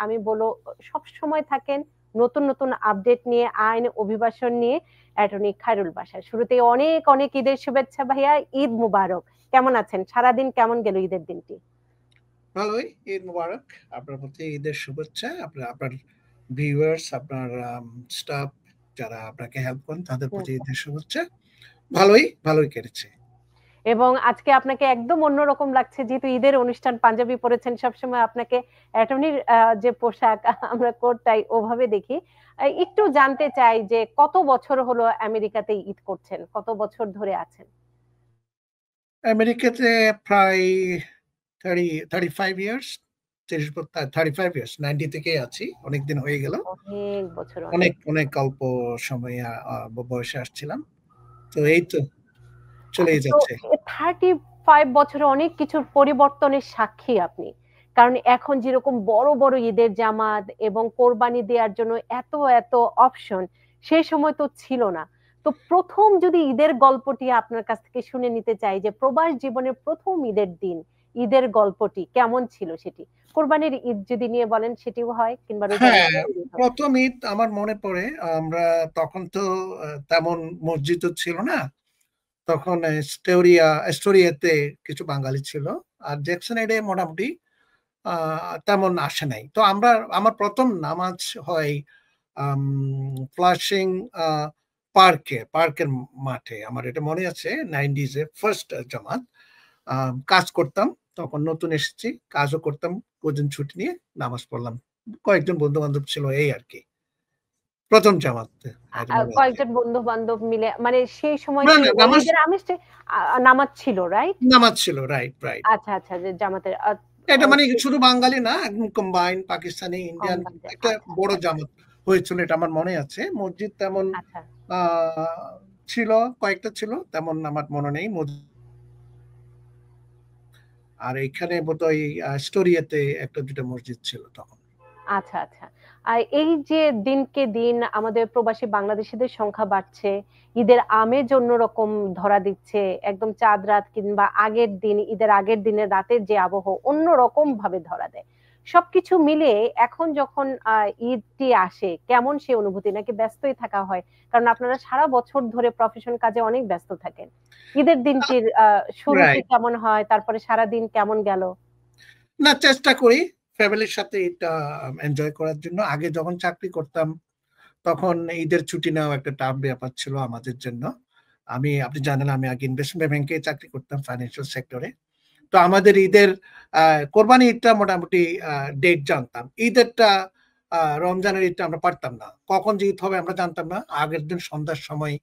Speaker 1: আমি বলো সব সময় থাকেন নতুন নতুন আপডেট নিয়ে, আইন অভিবাসন নিয়ে, অ্যাটর্নি খায়রুল বাশার। শুরুতে অনেক অনেক ঈদের শুভেচ্ছা ভাইয়া, ঈদ মুবারক। কেমন আছেন? সারাদিন কেমন গেল ঈদের দিনটি?
Speaker 4: ভালোই, ঈদ মুবারক। আপনার প্রতি ঈদের শুভেচ্ছা। আপনার ভিউয়ার্স, আপনার স্টাফ যারা আপনাকে হেল্প করেন তাদের প্রতি ঈদের শুভেচ্ছা। ভালোই কেটেছে।
Speaker 1: এবং আজকে আপনাকে একদম অন্যরকম লাগছে, যেহেতু ঈদের অনুষ্ঠান, পাঞ্জাবি পরেছেন। সবসময় আপনাকে অ্যাটর্নির যে পোশাক আমরা কোটটাই ওভাবে দেখি। একটু জানতে চাই যে কত বছর হলো আমেরিকাতে ঈদ করছেন, কত বছর ধরে আছেন?
Speaker 4: আমেরিকাতে প্রায় 35 ইয়ার্স, 35 ইয়ার্স, 90 থেকে আছি, অনেকদিন হয়ে গেল,
Speaker 1: অনেক বছর,
Speaker 4: অনেক অনেক অল্প সময় বয়সে আসছিলাম, তো এই তো চলেই
Speaker 1: তো
Speaker 4: যাচ্ছে।
Speaker 1: 35 বছরে অনেক কিছুর পরিবর্তনের সাক্ষী আপনি। কারণ এখন যেরকম বড় বড় ঈদের জামাত এবং কোরবানি দেওয়ার জন্য এত এত অপশন, সেই সময় তো ছিল না। তো প্রথম যদি ঈদের গল্পটি আপনার কাছ থেকে শুনে নিতে চাই, যে প্রবাস জীবনের প্রথম ঈদের দিন, ঈদের গল্পটি কেমন ছিল সেটি। কোরবানির ঈদ যদি নিয়ে বলেন সেটিও হয়, কিংবা রোজার ঈদ
Speaker 4: হ্যাঁ,
Speaker 1: সেটিও হয়।
Speaker 4: প্রথম ঈদ আমার মনে পড়ে, আমরা তখন তো তেমন মসজিদও ছিল না, তখন এস্টোরিয়াতে কিছু বাঙালি ছিল, আর জ্যাকসন হেডে মোটামুটি তেমন আসে নাই। তো আমার প্রথম নামাজ হয় ফ্লাশিং পার্কের মাঠে। আমার এটা মনে আছে, 90s ফার্স্ট জামাত। কাজ করতাম, তখন নতুন এসেছি, কাজও করতাম, ওদিন ছুটি নিয়ে নামাজ পড়লাম, কয়েকজন বন্ধু বান্ধব ছিল, এই আর কি প্রথম জামাত। এটা মনে আছে।
Speaker 1: কয়েকজন বন্ধু বান্ধব মিলে, মানে সেই সময়
Speaker 4: না
Speaker 1: কি
Speaker 4: না,
Speaker 1: ওই ঈদের আমেজটা নামাজ ছিল, রাইট?
Speaker 4: নামাজ ছিল, রাইট রাইট।
Speaker 1: আচ্ছা আচ্ছা, যে জামাতের
Speaker 4: এটা মানে শুধু বাঙালি না, একদম কম্বাইন পাকিস্তানি ইন্ডিয়ান একটা
Speaker 1: আচ্ছা
Speaker 4: বড় জামাত হয়েছিল, এটা আমার মনে আছে। মসজিদ তেমন
Speaker 1: আচ্ছা।
Speaker 4: ছিল, কয়েকটা ছিল, তেমন আমার মনে নেই। আর এখানে বোধহয় স্টোরিয়াতে একটা দুটো মসজিদ ছিল তখন।
Speaker 1: আচ্ছা আচ্ছা। আর এই যে দিনকে দিন আমাদের প্রবাসী বাংলাদেশিদের সংখ্যা বাড়ছে, ঈদের আমেজ অন্যরকম ধরা দিচ্ছে, একদম চাঁদ রাত কিংবা আগের দিন, ঈদের আগের দিনের রাতের যে আবহ অন্যরকম ভাবে ধরা দেয়। সবকিছু মিলে এখন যখন ঈদটি আসে, কেমন সে অনুভূতি? নাকি ব্যস্তই থাকা হয়? কারণ আপনারা সারা বছর ধরে প্রফেশন কাজে অনেক ব্যস্ত থাকেন। ঈদের দিনটির শুরুটি
Speaker 4: রাইট।
Speaker 1: কেমন হয়, তারপরে সারা দিন কেমন গেল?
Speaker 4: না, চেষ্টা করি ফ্যামিলির সাথে এটা এনজয় করার জন্য। আগে যখন চাকরি করতাম তখন ঈদের ছুটি নেওয়া একটা টাফ ব্যাপার ছিল আমাদের জন্য। আপনি জানেন আমি আগে ইনভেস্টমেন্ট ব্যাংকে চাকরি করতাম, ফাইন্যান্সিয়াল সেক্টরে। তো আমাদের ঈদের কোরবানি ঈদটা মোটামুটি ডেট জানতাম। ঈদেরটা রমজানের ঈদটা আমরা পারতাম না, কখন যে ঈদ হবে আমরা জানতাম না, আগের দিন সন্ধ্যার সময়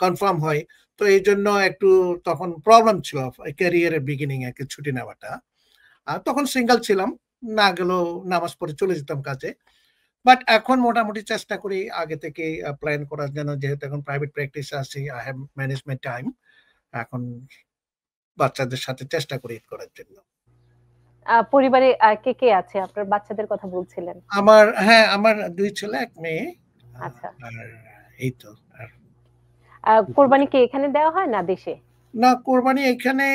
Speaker 4: কনফার্ম হয়। তো এই জন্য একটু তখন প্রবলেম ছিল ক্যারিয়ারের বিগিনিং এ ছুটি নেওয়াটা। তখন সিঙ্গেল ছিলাম, না গেলেও নামাজ পড়ে চলে যেতাম কাজে। বাট এখন মোটামুটি চেষ্টা করি আগে থেকে প্ল্যান করার জন্য, যেহেতু এখন প্রাইভেট প্র্যাকটিস আছি, আই হ্যাভ ম্যানেজমেন্ট টাইম, এখন বাচ্চাদের সাথে চেষ্টা করি ঈদ করার জন্য।
Speaker 1: পরিবারে কে কে আছে? আপনার বাচ্চাদের কথা বলছিলেন।
Speaker 4: হ্যাঁ, আমার 2 ছেলে 1 মেয়ে।
Speaker 1: আচ্ছা।
Speaker 4: আর এই তো। আর
Speaker 1: কোরবানি কি এখানে দেওয়া হয় না দেশে?
Speaker 4: না, কোরবানি এখানে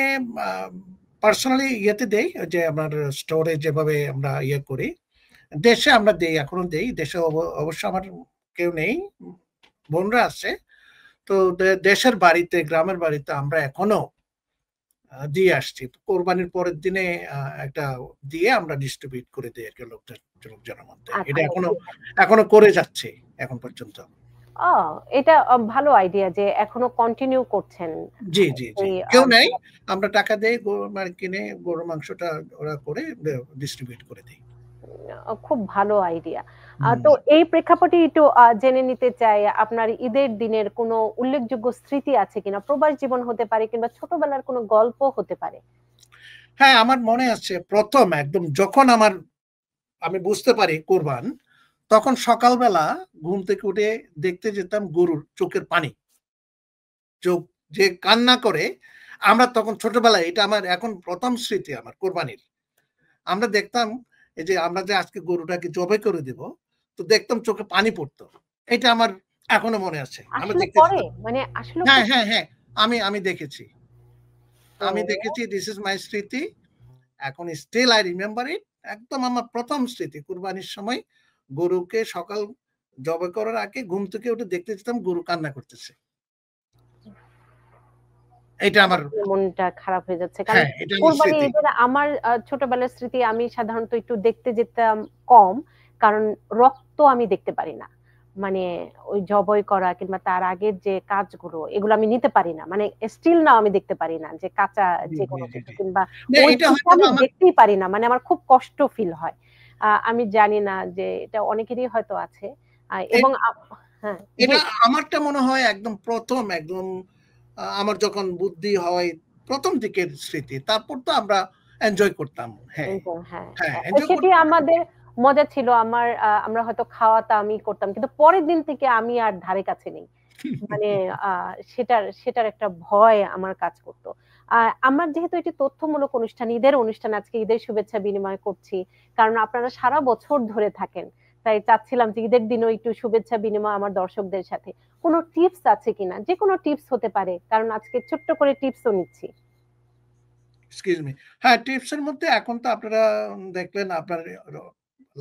Speaker 4: পার্সোনালি ইয়েতে দেই, ওই যে আমার স্টোরে যেভাবে আমরা ইয়ে করি। দেশে আমরা দেই, এখনো দেই। দেশে অবশ্য আমার কেউ নেই, বোনরা আছে। তো দেশের বাড়িতে, গ্রামের বাড়িতে আমরা এখনো দিয়ে আসছি। কোরবানির পরের দিনে একটা দিয়ে আমরা ডিস্ট্রিবিউট করে দিই আর কি লোকজনের মধ্যে। এটা
Speaker 1: আচ্ছা।
Speaker 4: এখনো করে যাচ্ছে এখন পর্যন্ত।
Speaker 1: এটা ভালো আইডিয়া যে এখনো কন্টিনিউ করছেন।
Speaker 4: জি জি জি,
Speaker 1: এই
Speaker 4: কেউ নেই, আমরা টাকা দেই, কিনে গরুর মাংসটা ওরা করে ডিস্ট্রিবিউট করে দেই।
Speaker 1: খুব ভালো আইডিয়া। তো এই প্রেক্ষাপটে একটু জেনে নিতে চাই, আপনার ঈদের দিনের কোনো উল্লেখযোগ্য স্মৃতি আছে কিনা? প্রবাস জীবন হতে পারে, কিংবা ছোটবেলার কোনো গল্প হতে পারে।
Speaker 4: হ্যাঁ, আমার মনে আছে প্রথম একদম যখন আমি বুঝতে পারি কোরবান, তখন সকালবেলা ঘুম থেকে উঠে দেখতে যেতাম গরুর চোখের পানি, চোখ যে কান্না করে। আমরা তখন ছোটবেলায়, এটা আমার এখন প্রথম স্মৃতি আমার কোরবানির। আমরা দেখতাম এই যে আমরা যে আজকে গরুটাকে জবাই করে দেব, তো দেখতাম চোখে পানি পড়তো। এটা আমার এখনো মনে আছে। আমরা
Speaker 1: আসলে
Speaker 4: দেখতে
Speaker 1: পরে,
Speaker 4: যেতাম।
Speaker 1: মানে আসলে
Speaker 4: হ্যাঁ হ্যাঁ হ্যাঁ, আমি দেখেছি,
Speaker 1: তো
Speaker 4: দিস ইজ মাই স্মৃতি। এখন স্টিল আই রিমেম্বার ইট। একদম আমার প্রথম স্মৃতি কোরবানির সময় গরুকে সকাল জবাই করার আগে ঘুম থেকে উঠে দেখতে যেতাম গরু কান্না করতেছে। এটা আমার,
Speaker 1: মনটা খারাপ হয়ে যাচ্ছে, কারণ
Speaker 4: হ্যাঁ, এটা আমার
Speaker 1: কোরবানি
Speaker 4: স্মৃতি।
Speaker 1: ঈদের আমার ছোটবেলার স্মৃতি। আমি সাধারণত একটু দেখতে যেতাম কম, কারণ রক্ত আমি দেখতে পারি না। মানে ওই জবই করা কিংবা তার আগের যে কাজগুলো এগুলো আমি নিতে পারি না, মানে স্টিল নাও আমি দেখতে পারি না যে কাঁচা যে কোনো কিছু, কিংবা ওই আমি দেখতেই পারি না, মানে আমার খুব কষ্ট ফিল হয়। আমি জানি না যে এটা অনেকেরই হয়তো আছে। এবং হ্যাঁ,
Speaker 4: এটা আমারটা মনে হয় একদম প্রথম, একদম আমার যখন বুদ্ধি হয় প্রথম দিকের স্মৃতি, তারপর তো আমরা এনজয় করতাম। হ্যাঁ
Speaker 1: হ্যাঁ, সেটি আমাদের মজা ছিল। আমরা হয়তো খাওয়াতামই করতাম, কিন্তু পরের দিন থেকে আমি আর ধারে কাছে নেই, মানে সেটার একটা ভয় আমার কাজ করতো। আমার যেহেতু এটি তথ্যমূলক অনুষ্ঠান, ঈদের অনুষ্ঠান, আজকে ঈদের শুভেচ্ছা বিনিময় করছি, কারণ আপনারা সারা বছর ধরে থাকেন, তাই চাচ্ছিলাম যে ঈদের দিনও একটু শুভেচ্ছা বিনিময় আমার দর্শকদের সাথে। কোনো টিপস আছে কিনা? যে কোনো টিপস হতে পারে, কারণ আজকে ছোট্ট করে টিপসও নিচ্ছি।
Speaker 4: এক্সকিউজ মি, হ্যাঁ, টিপসের মধ্যে এখন তো আপনারা দেখলেন আপনার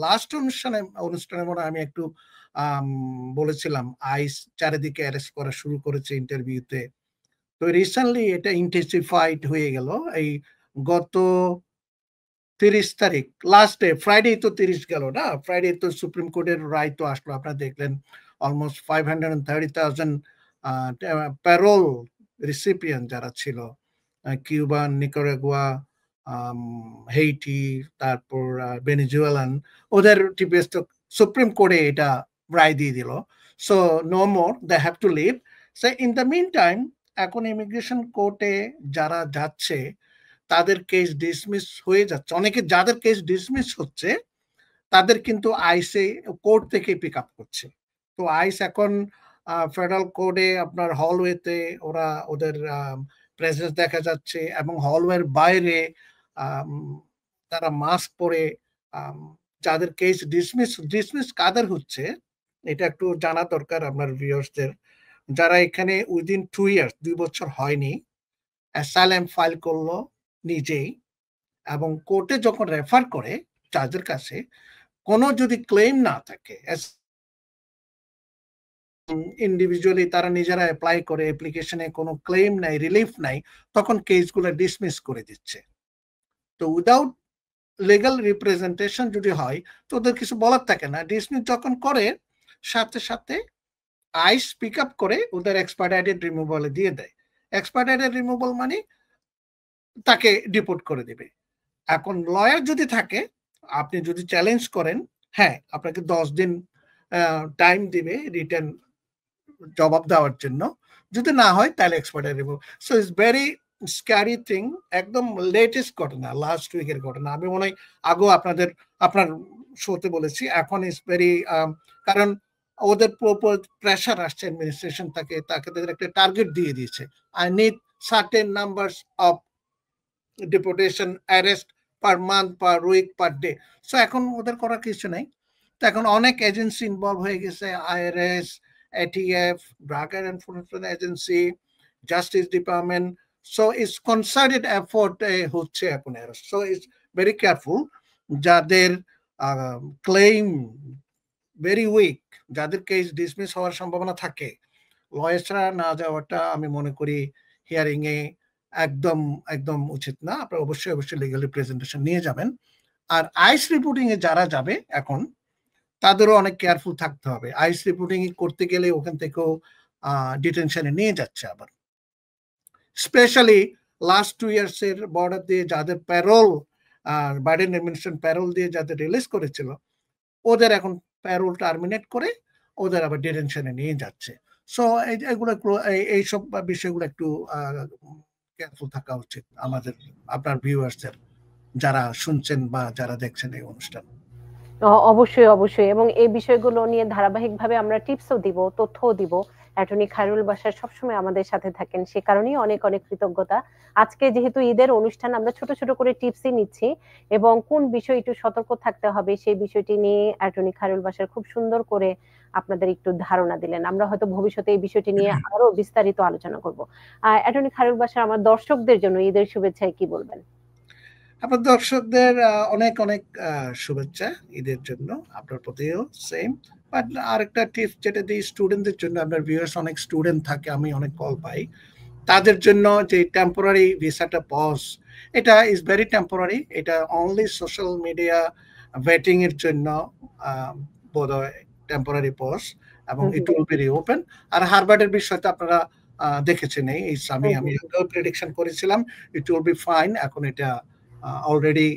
Speaker 4: লাস্ট অনুষ্ঠানে মনে আমি একটু বলেছিলাম আইস চারিদিকে অ্যারেস্ট করা শুরু করেছে ইন্টারভিউতে। তো রিসেন্টলি এটা ইন্টেন্সিফাইড হয়ে গেল। এই গত 30 তারিখ লাস্ট ডে, ফ্রাইডে তো 30 গেল না, ফ্রাইডে তো সুপ্রিম কোর্টের রায় তো আসলো, আপনারা দেখলেন। অলমোস্ট 530,000 প্যারোল রিসিপিয়েন্ট যারা ছিল, কিউবান, নিকারাগুয়া, হেইটি, তারপর ভেনেজুয়েলান, ওদের টিপিএস তো সুপ্রিম কোর্টে এটা রায় দিয়ে দিল। So no more, they have to leave. So in the mean time এখন ইমিগ্রেশন কোর্টে যারা যাচ্ছে তাদের কেস ডিসমিস হয়ে যাচ্ছে। অনেকে যাদের কেস ডিসমিস হচ্ছে তাদের কিন্তু আইসে কোর্ট থেকে পিক আপ করছে। তো আইস এখন ফেডারেল কোর্টে আপনার হলওয়েতে ওরা ওদের প্রেজেন্স দেখা যাচ্ছে, এবং হলওয়ের বাইরে তারা মাস্ক পরে যাদের কেস ডিসমিস কাদের হচ্ছে এটা একটু জানা দরকার আপনার ভিউয়ার্সদের। যারা এখানে উইদিন 2 ইয়ার্স, 2 বছর হয়নি, অ্যাসাইলাম ফাইল করলো নিজেই, এবং কোর্টে যখন রেফার করে জাজের কাছে, কোনো যদি ক্লেম না থাকে, ইন্ডিভিজুয়ালি তারা নিজেরা অ্যাপ্লাই করে, অ্যাপ্লিকেশনে কোনো ক্লেম নাই, রিলিফ নাই, তখন কেসগুলো ডিসমিস করে দিচ্ছে। তো উইদাউট লিগ্যাল রিপ্রেজেন্টেশন যদি হয় তো ওদের কিছু বলার থাকে না। ডিসমিস যখন করে সাথে সাথে আইস পিক আপ করে ওদের এক্সপার্টাইটেড রিমুভালে দিয়ে দেয়। এক্সপার্টাইটেড রিমুভাল মানে তাকে ডিপোর্ট করে দেবে। এখন লয়ার যদি থাকে, আপনি যদি চ্যালেঞ্জ করেন, হ্যাঁ, আপনাকে 10 দিন টাইম দিবে রিটার্ন জবাব দেওয়ার জন্য। যদি না হয় তাহলে এক্সপার্টাইটেড remove. So it's very scary thing. একদম লেটেস্ট ঘটনা, লাস্ট উইকের ঘটনা। আমি মনে হয় আগেও আপনার শোতে বলেছি। এখন ইটস ভেরি, কারণ ওদের প্রেশার আসছে অ্যাডমিনিস্ট্রেশন তাকে তাদের একটা টার্গেট দিয়ে দিয়েছে, I need certain numbers of deportation arrest per month, per week, per day. So এখন ওদের করার কিছু নেই। তো এখন অনেক এজেন্সি ইনভলভ হয়ে গেছে, IRS, ATF, drug enforcement agency, justice department. So it's concerted effort হচ্ছে এখন। So it's very careful. যাদের ক্লেম ভেরি উইক, যাদের কেস ডিসমিস হওয়ার সম্ভাবনা থাকে, লয়ার্সরা না যাওয়াটা আমি মনে করি হিয়ারিং এ একদম একদম উচিত না। আপনারা অবশ্যই লিগ্যাল রিপ্রেজেন্টেশন নিয়ে যাবেন। আর আইস রিপোর্টিং এ যারা যাবে এখন তাদেরও অনেক কেয়ারফুল থাকতে হবে। আইস রিপোর্টিং করতে গেলে ওখান থেকেও ডিটেনশনে নিয়ে যাচ্ছে আবার। স্পেশালি লাস্ট 2 ইয়ার্স এর বর্ডার দিয়ে যাদের প্যারোল, বাইডেন অ্যাডমিনিস্ট্রেশন প্যারোল দিয়ে যাদের রিলিজ করেছিল, ওদের এখন প্যারোল টার্মিনেট করে ওদের আবার ডিটেনশনে নিয়ে যাচ্ছে। সো এইগুলো এইসব বিষয়গুলো একটু কেয়ারফুল থাকা উচিত আমাদের, আপনার ভিউয়ার্সদের যারা শুনছেন বা যারা দেখছেন এই অনুষ্ঠান।
Speaker 1: অবশ্যই, এবং এই বিষয়গুলো নিয়ে ধারাবাহিকভাবে আমরা টিপসও দিব, তথ্যও দিব। অ্যাটর্নি খায়রুল বাশার সবসময় আমাদের সাথে থাকেন, সে কারণেই অনেক অনেক কৃতজ্ঞতা। আজকে যেহেতু ঈদের অনুষ্ঠান, আমরা ছোট ছোট করে টিপসই নিচ্ছি, এবং কোন বিষয় একটু সতর্ক থাকতে হবে সেই বিষয়টি নিয়ে অ্যাটর্নি খায়রুল বাশার খুব সুন্দর করে আপনাদের একটু ধারণা দিলেন। আমরা হয়তো ভবিষ্যতে এই বিষয়টি নিয়ে আরো বিস্তারিত আলোচনা করব। অ্যাটর্নি খায়রুল বাশার, আমার দর্শকদের জন্য ঈদের শুভেচ্ছায় কি বলবেন?
Speaker 4: আপনার দর্শকদের অনেক অনেক শুভেচ্ছা ঈদের জন্য, আপনার প্রতিও সেম। বাট আরেকটা টিপস যেটা দিই স্টুডেন্টদের জন্য, আপনার ভিউয়ার্স অনেক স্টুডেন্ট থাকে, আমি অনেক কল পাই, তাদের জন্য যে টেম্পোরারি ভিসাটা পজ, এটা ইজ ভেরি টেম্পোরারি। এটা অনলি সোশ্যাল মিডিয়া ভেটিং এর জন্য বোধহয় টেম্পোরারি পজ। এবং ইট উইল বি রিওপেন। আর হার্ভার্ডের বিষয়টা আপনারা দেখেছেন, আমি প্রেডিকশন করেছিলাম ইট উইল বি ফাইন। এখন এটা অলরেডি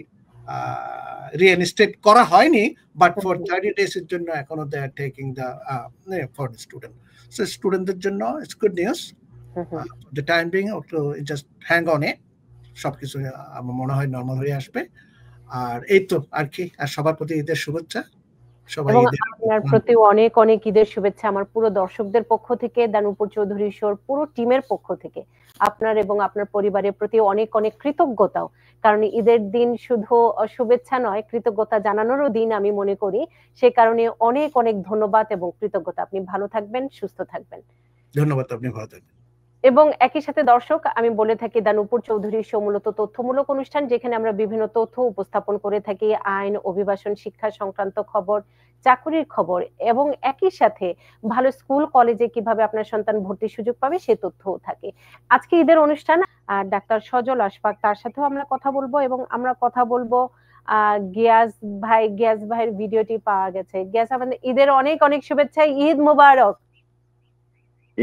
Speaker 4: রিইনস্টেট করা হয়নি, বাট ফর 30 days এর জন্য এখনো they are taking the for the student. So স্টুডেন্টদের জন্য it's good news. The time being just hang on a, সবকিছু আমার মনে হয় নর্মাল হয়ে আসবে। আর এই তো আর কি, আর সবার প্রতি ঈদের শুভেচ্ছা। সবাই
Speaker 1: আপনার প্রতি অনেক অনেক ঈদের শুভেচ্ছা আমার পুরো দর্শকদের পক্ষ থেকে, দানুপুর চৌধুরী শোর পুরো টিমের পক্ষ থেকে। আপনার এবং আপনার পরিবারের প্রতি অনেক অনেক কৃতজ্ঞতাও, কারণ ঈদের দিন শুধু শুভেচ্ছা নয়, কৃতজ্ঞতা জানানোরও দিন আমি মনে করি। সে কারণে অনেক অনেক ধন্যবাদ এবং কৃতজ্ঞতা। আপনি ভালো থাকবেন, সুস্থ থাকবেন।
Speaker 4: ধন্যবাদ, আপনি ভালো থাকবেন।
Speaker 1: এবং একই সাথে দর্শক, আমি বলে থাকি দানুপুর চৌধুরী শো মূলত তথ্যমূলক অনুষ্ঠান, যেখানে আমরা বিভিন্ন তথ্য উপস্থাপন করে থাকি, আইন, অভিবাসন, শিক্ষা সংক্রান্ত খবর, চাকুরির খবর, এবং একই সাথে ভালো স্কুল কলেজে কিভাবে আপনার সন্তান ভর্তির সুযোগ পাবে সে তথ্যও থাকে। আজকে ঈদের অনুষ্ঠান, ডাক্তার সজল আশফাক, তার সাথেও আমরা কথা বলবো, এবং আমরা কথা বলবো গিয়াস ভাইয়ের ভিডিওটি পাওয়া গেছে। গিয়াস, আমাদের ঈদের অনেক অনেক শুভেচ্ছা, ঈদ মুবারক।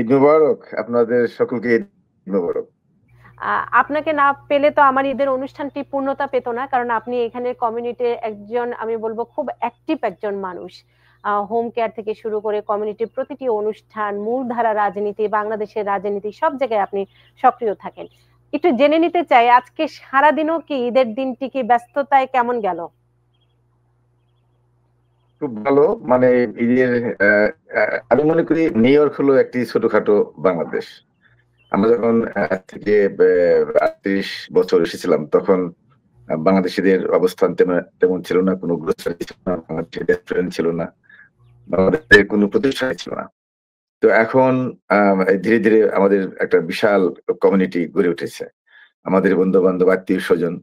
Speaker 5: ঈদ মুবারক, আপনাদের সকলকে ঈদ মুবারক।
Speaker 1: আপনাকে না পেলে তো আমার ঈদের অনুষ্ঠানটি পূর্ণতা পেত না, কারণ আপনি এখানে কমিউনিটির একজন, আমি বলবো খুব অ্যাক্টিভ একজন মানুষ। হোম কেয়ার থেকে শুরু করে কমিউনিটির প্রতিটি অনুষ্ঠান, মূলধারা রাজনীতি, বাংলাদেশের রাজনীতি, সব জায়গায় আপনি সক্রিয় থাকেন। একটু জেনে নিতে চাই, আজকে সারাদিনও কি ঈদের দিনটি কি ব্যস্ততায় কেমন গেল?
Speaker 5: খুব ভালো, মানে ঈদের আমি মনে করি নিউ ইয়র্ক হলো একটি ছোটখাটো বাংলাদেশ। আমরা যখন থেকে 38 বছর এসেছিলাম, তখন বাংলাদেশিদের অবস্থান তেমন ছিল না, কোনো গ্রোসারি ছিল না, রেস্টুরেন্ট ছিল না, বাংলাদেশের কোনো প্রতিষ্ঠান ছিল না। তো এখন ধীরে ধীরে আমাদের একটা বিশাল কমিউনিটি গড়ে উঠেছে। আমাদের বন্ধু বান্ধব, আত্মীয় স্বজন,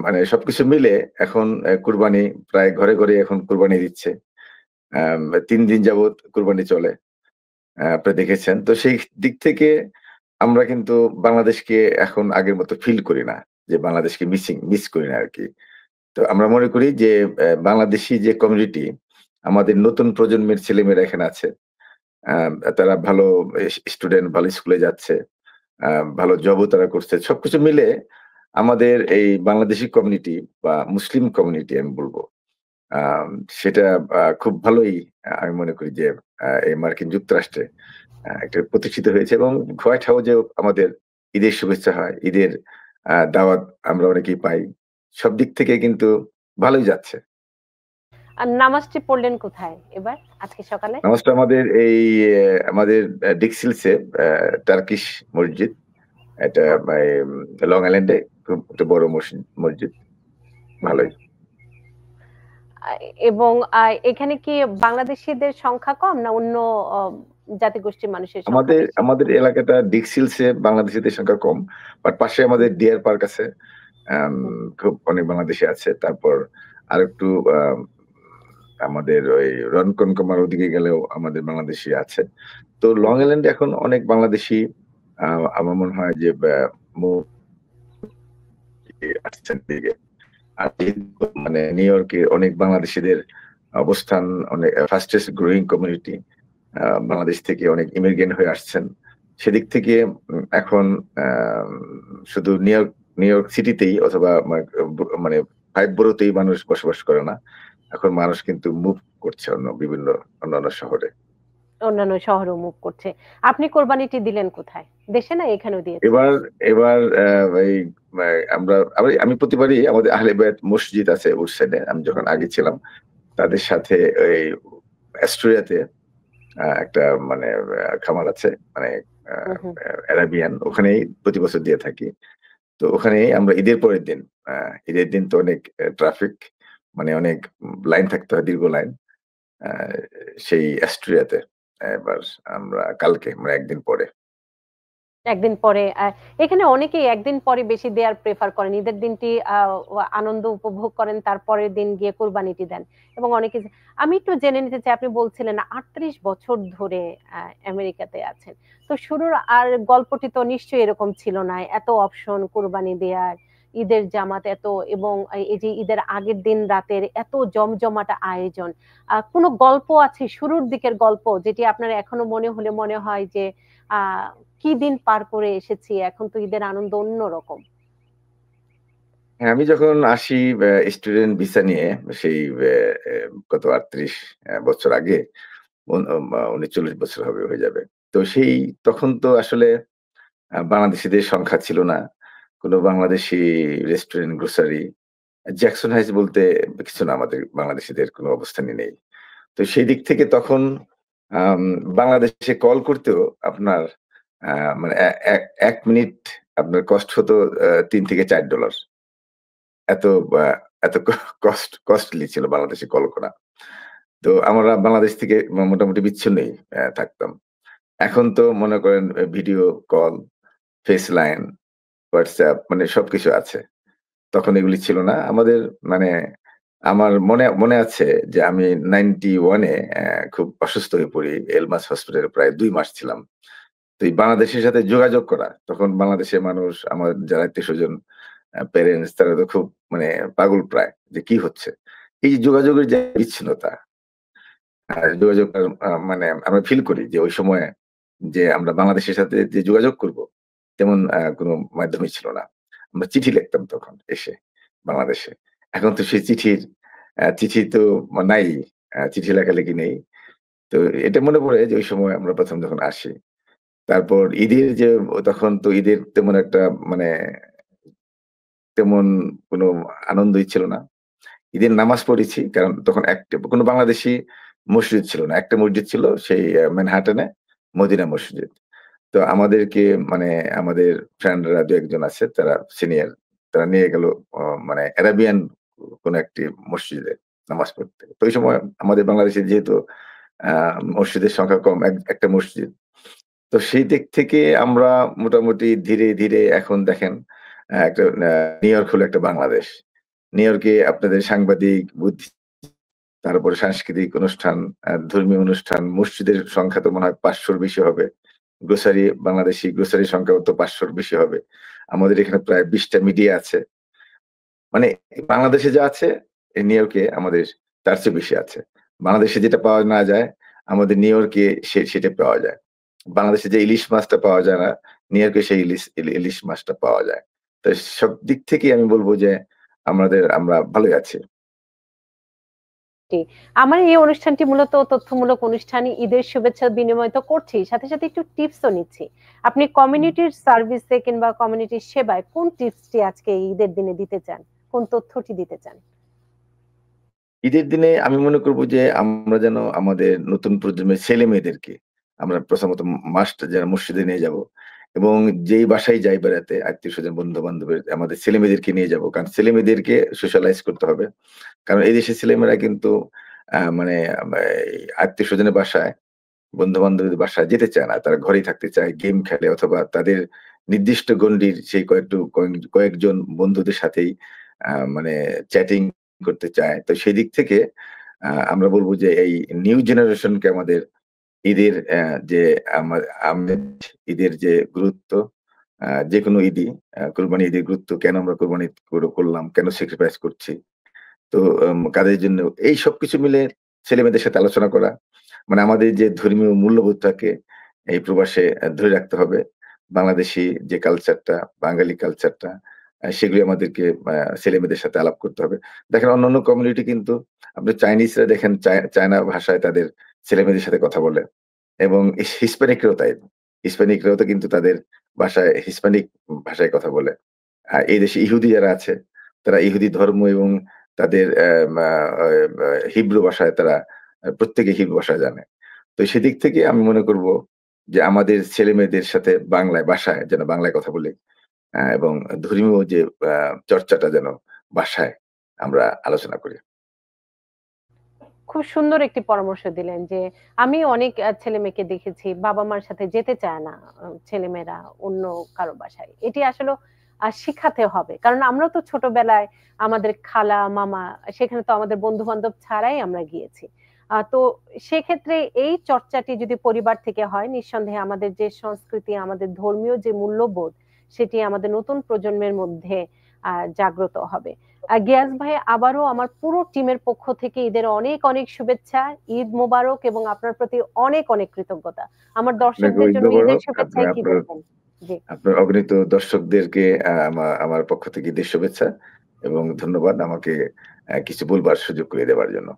Speaker 5: মানে সবকিছু মিলে এখন কুরবানি প্রায় ঘরে ঘরে এখন কুরবানি দিচ্ছে। 3 দিন যাবত কুরবানি চলে, আপনি দেখেছেন। তো সেই দিক থেকে আমরা কিন্তু বাংলাদেশকে এখন আগের মতো ফিল করি না, যে বাংলাদেশকে মিস করি না আরকি। তো আমরা মনে করি যে বাংলাদেশী যে কমিউনিটি, আমাদের নতুন প্রজন্মের ছেলেমেয়েরা এখানে আছে। তারা ভালো স্টুডেন্ট, ভালো স্কুলে যাচ্ছে, ভালো জবও তারা করছে। সবকিছু মিলে আমাদের এই বাংলাদেশী কমিউনিটি বা মুসলিম কমিউনিটি আমি বলবো, সেটা খুব ভালোই আমি মনে করি যে এই মার্কিন যুক্তরাষ্ট্রে একটা প্রতিষ্ঠিত হয়েছে, এবং হোয়াইট হাউসেও আমাদের ঈদের শুভেচ্ছা হয়, ঈদের দাওয়াত আমরা অনেকেই পাই। সব দিক থেকে কিন্তু ভালোই যাচ্ছে।
Speaker 1: আর নামাজটি পড়লেন কোথায় এবার আজকে সকালে?
Speaker 5: নামাজটা আমাদের ডিক্সিলসে টার্কিশ মসজিদ, এটা লং আইল্যান্ডে খুব একটা বড় মসজিদ, ভালোই।
Speaker 1: এবং এখানে কি বাংলাদেশিদের সংখ্যা কম, না অন্য জাতিগোষ্ঠীর মানুষের সংখ্যা বেশি?
Speaker 5: আমাদের এলাকাটা ডিক্সিলসে বাংলাদেশিদের সংখ্যা কম, বাট পাশে আমাদের ডিয়ার পার্ক আছে, খুব অনেক বাংলাদেশি আছে। তারপর আরেকটু আমাদের ওই রনকনকমার ওদিকে গেলেও আমাদের বাংলাদেশি আছে। তো লং আইল্যান্ডে এখন অনেক বাংলাদেশি, আমার মনে হয় যে আসছেন দিকে। আর মানে নিউ ইয়র্কে অনেক বাংলাদেশিদের অবস্থান, অনেক ফাস্টেস্ট গ্রোয়িং কমিউনিটি, বাংলাদেশ থেকে অনেক ইমিগ্রেন্ট হয়ে আসছেন। সেদিক থেকে এখন শুধু নিউ ইয়র্ক সিটিতেই অথবা মানে 5 বরোতেই মানুষ বসবাস করে না, এখন মানুষ কিন্তু মুভ করছে অন্যান্য শহরে,
Speaker 1: অন্যান্য শহরেও মুভ করছে। আপনি কোরবানিটি দিলেন কোথায়, দেশে না এখানেও দিয়েছেন?
Speaker 5: এবার আমি প্রতিবারই আমাদের আহলে বায়াত মসজিদ আছে উডসাইডে, আমি যখন আগে ছিলাম তাদের সাথে ওই অ্যাস্টোরিয়াতে একটা মানে খামার আছে, মানে অ্যারাবিয়ান, ওখানেই প্রতি বছর দিয়ে থাকি। তো ওখানেই আমরা ঈদের পরের দিন, ঈদের দিন তো অনেক ট্রাফিক, মানে অনেক লাইন থাকতে হয়, দীর্ঘ লাইন, সেই অ্যাস্টোরিয়াতে। এবার আমরা কালকে, মানে একদিন পরে
Speaker 1: এখানে অনেকেই একদিন পরে বেশি দেওয়ার প্রেফার করেন, ঈদের দিনটি আনন্দ উপভোগ করেন, তারপরের দিন গিয়ে কোরবানিটি দেন। এবং অনেকে, আমি একটু জেনে নিতে চাই, আপনি বলছিলেন 38 বছর ধরে আমেরিকাতে আছেন, তো শুরুর আর গল্পটি তো নিশ্চয়ই এরকম ছিল না, এত অপশন কোরবানি দেওয়ার, ঈদের জামাত এত, এবং এই যে ঈদের আগের দিন রাতের এত জমজমাটা আয়োজন, কোনো গল্প আছে শুরুর দিকের গল্প যেটি আপনার এখনো মনে হলে মনে হয় যে আহ কি দিন পার করে এসেছি, এখন তো ঈদের আনন্দ অন্যরকম?
Speaker 5: হ্যাঁ, আমি যখন আসি স্টুডেন্ট ভিসা নিয়ে, সেই কত ৩৮ বছর আগে, ৩৯ বছর হয়ে যাবে। তো সেই তখন তো আসলে বাংলাদেশিদের সংখ্যা ছিল না। কোনো Bangladeshi restaurant, grocery, Jackson Heights বলতে কিছু না, আমাদের বাংলাদেশিদের কোনো অবস্থানই নেই। তো সেই দিক থেকে তখন আম বাংলাদেশে কল করতেও আপনার আ মানে ১ মিনিট আপনার কস্ট হতো $৩ থেকে $৪। এত আ এত কস্টলি ছিল বাংলাদেশে কল করা। তো আমরা বাংলাদেশ থেকে মোটামুটি বিচ্ছিন্নই থাকতাম। এখন তো মনে করেন video call, face line, WhatsApp মানে সবকিছু আছে। তখন এগুলি ছিল না। আমাদের মানে আমার মনে মনে আছে যে আমি 91 এ খুব অসুস্থ হয়ে পড়ি। এলমাস হসপিটালে প্রায় ২ মাস ছিলাম। তো এই বাংলাদেশের সাথে যোগাযোগ করা, তখন বাংলাদেশের মানুষ, আমার যারা আত্মীয়স্বজন, প্যারেন্টস, তারা তো খুব মানে পাগল প্রায় যে কি হচ্ছে? এই যে যোগাযোগের যে বিচ্ছিন্নতা, যোগাযোগটা মানে আমরা ফিল করি যে ওই সময়ে যে আমরা বাংলাদেশের সাথে যে যোগাযোগ করব, তেমন কোনো মাধ্যমই ছিল না। আমরা চিঠি লিখতাম তখন এসে বাংলাদেশে। এখন তো সেই চিঠি তো নাই। চিঠি লেখালেখি নেই। তো এটা মনে পড়ে যে ওই সময় আমরা ১ম যখন আসি। তারপর ঈদের যে তখন তো ঈদের তেমন একটা মানে তেমন কোনো আনন্দই ছিল না। ঈদের নামাজ পড়েছি। কারণ তখন কোনো বাংলাদেশী মসজিদ ছিল না। একটা মসজিদ ছিল, সেই ম্যানহাটনে মদিনা মসজিদ। তো আমাদেরকে মানে আমাদের ফ্রেন্ডরা ২-১ জন আছে, তারা সিনিয়র। তারা নিয়ে গেল মানে অ্যারাবিয়ান কোন একটি মসজিদে নামাজ পড়তে। তো ওই সময় আমাদের বাংলাদেশে যেহেতু আ মসজিদের সংখ্যা কম, একটা মসজিদ। তো সেই দিক থেকে আমরা মোটামুটি ধীরে, ধীরে এখন দেখেন একটা নিউ ইয়র্ক হলো একটা বাংলাদেশ। নিউ ইয়র্কে আপনাদের সাংবাদিক, তারপরে সাংস্কৃতিক অনুষ্ঠান, ধর্মীয় অনুষ্ঠান, মসজিদের সংখ্যা তো মনে হয় ৫০০ র বেশি হবে। বাংলাদেশি গ্রোসারির সংখ্যাও তো ৫০০ র বেশি হবে। আমাদের এখানে প্রায় ২০ টা মিডিয়া আছে। মানে বাংলাদেশে যা আছে, নিউ ইয়র্কে আমাদের তার চেয়ে বেশি আছে। বাংলাদেশে যেটা পাওয়া না যায়, আমাদের নিউ ইয়র্কে সেটা পাওয়া যায়। বাংলাদেশে যে ইলিশ মাছটা পাওয়া যায় না, নিউ ইয়র্কে সেই ইলিশ মাছটা পাওয়া যায়। তো সব দিক থেকেই আমি বলব যে আমরা ভালোই আছি।
Speaker 1: জি। আমার এই অনুষ্ঠানটি মূলত তথ্যমূলক অনুষ্ঠান। ঈদের শুভেচ্ছা বিনিময় তো করছি, সাথে সাথে একটু টিপসও নিচ্ছি। আপনি কমিউনিটির সার্ভিসে কিংবা কমিউনিটির সেবায় কোন টিপসটি আজকে এই ঈদের দিনে দিতে চান? কোন তথ্যটি দিতে চান?
Speaker 5: ঈদের দিনে আমি মনে করব যে আমরা যেন আমাদের নতুন প্রজন্মের ছেলে-মেয়েদেরকে আমরা প্রথমত মাস্ট যেন মসজিদে নিয়ে যাব, এবং যেই বাসায় যাই বেড়াতে, আত্মীয়স্বজন, বন্ধু-বান্ধবের, আমাদের ছেলে-মেয়েদেরকে নিয়ে যাব। কারণ ছেলে-মেয়েদেরকে সোশ্যালাইজ করতে হবে। কারণ এই দেশের ছেলেমেয়েরা কিন্তু মানে এই আত্মীয়স্বজনের বাসায়, বন্ধু-বান্ধবের বাসায় যেতে চায় না। তারা ঘরেই থাকতে চায়, গেম খেলে, অথবা তাদের নির্দিষ্ট গণ্ডির সেই কয়েকজন বন্ধুদের সাথেই মানে চ্যাটিং করতে চায়। তো সেদিক থেকে আমরা বলব যে এই নিউ জেনারেশনকে আমাদের ঈদের যে আমেজ, ঈদের যে গুরুত্ব, যেকোনো ঈদই, কোরবানি ঈদের গুরুত্ব, কেন আমরা কোরবানি করলাম, কেন স্যাক্রিফাইস করছি, তো কাদের জন্য, এই সবকিছু মিলে ছেলেমেয়েদের সাথে আলোচনা করা। মানে আমাদের যে ধর্মীয় মূল্যবোধটাকে এই প্রবাসে ধরে রাখতে হবে। বাংলাদেশী যে কালচারটা, বাঙালি কালচারটা, সেগুলি আমাদেরকে ছেলেমেয়েদের সাথে আলাপ করতে হবে। দেখেন অন্যান্য কমিউনিটি কিন্তু, আপনি চাইনিজরা দেখেন চায়না ভাষায় তাদের ছেলেমেয়েদের সাথে কথা বলে, এবং হিস্প্যানিকরাও তাই। হিস্প্যানিকরাও তো কিন্তু তাদের ভাষায় হিস্প্যানিক ভাষায় কথা বলে। এই দেশে ইহুদি যারা আছে, তারা ইহুদি ধর্ম এবং তাদের হিব্রু ভাষায় তারা প্রত্যেকে হিব্রু ভাষা জানে। তো সেদিক থেকে আমি মনে করব যে আমাদের ছেলেমেয়েদের সাথে বাসায় যেন বাংলায় কথা বলি। এবং ধর্মীয় যে আ চর্চাটা যেন বাসায় আমরা আলোচনা করি।
Speaker 1: খুব সুন্দর একটি পরামর্শ দিলেন যে আমি অনেক ছেলেমেয়েকে দেখেছি বাবা-মার সাথে যেতে চায় না ছেলেমেয়েরা অন্য কারো বাসায়। এটি আসলে শিখাতে হবে। কারণ আমরা তো ছোটবেলায় আমাদের খালা, মামা, সেখানে তো আমাদের বন্ধু-বান্ধব ছাড়াই আমরা গিয়েছি। তো সেক্ষেত্রে এই চর্চাটি যদি পরিবার থেকে হয়, নিঃসন্দেহে আমাদের যে সংস্কৃতি, আমাদের ধর্মীয় যে মূল্যবোধ, সেটি আমাদের নতুন প্রজন্মের মধ্যে জাগ্রত হবে। গিয়াস ভাই, আবারও আমার পুরো টিমের পক্ষ থেকে ঈদের অনেক অনেক শুভেচ্ছা, ঈদ মোবারক, এবং আপনার প্রতি অনেক অনেক কৃতজ্ঞতা। আমার দর্শকদের জন্য ঈদের শুভেচ্ছায় কি বলবেন? জি,
Speaker 5: আপনার অগণিত দর্শকদেরকে আমার পক্ষ থেকে ঈদের শুভেচ্ছা এবং ধন্যবাদ আমাকে কিছু বলবার সুযোগ করে দেওয়ার জন্য।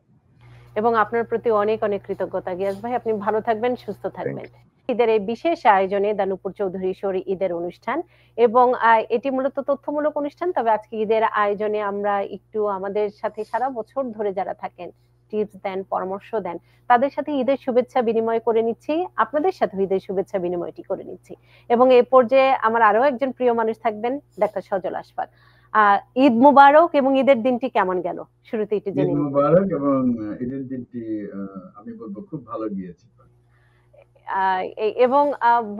Speaker 1: এবং আপনার প্রতি অনেক অনেক কৃতজ্ঞতা গিয়াস ভাই। আপনি ভালো থাকবেন, সুস্থ থাকবেন।
Speaker 5: Thank
Speaker 1: ঈদের এই বিশেষ আয়োজনে দানুপুর চৌধুরী শোর ঈদের অনুষ্ঠান, এবং এটি মূলত তথ্যমূলক অনুষ্ঠান। তবে আজকে ঈদের আয়োজনে আমরা একটু আমাদের সাথে সারা বছর ধরে যারা থাকেন, টিপস দেন, পরামর্শ দেন, তাদের সাথে ঈদের শুভেচ্ছা বিনিময় করে নিচ্ছি, আপনাদের সাথে ঈদের শুভেচ্ছা বিনিময়টি করে নিচ্ছি। এবং এই পর্যায়ে আমার আরো একজন প্রিয় মানুষ থাকবেন, ডাক্তার সজল আশফাক। ঈদ মুবারক, এবং ঈদের দিনটি কেমন গেল শুরুতে একটু জেনে
Speaker 6: ঈদ
Speaker 1: নিই।
Speaker 6: মুবারক, এবং ঈদের দিনটি আমি বলবো খুব ভালো গিয়েছে।
Speaker 1: এবং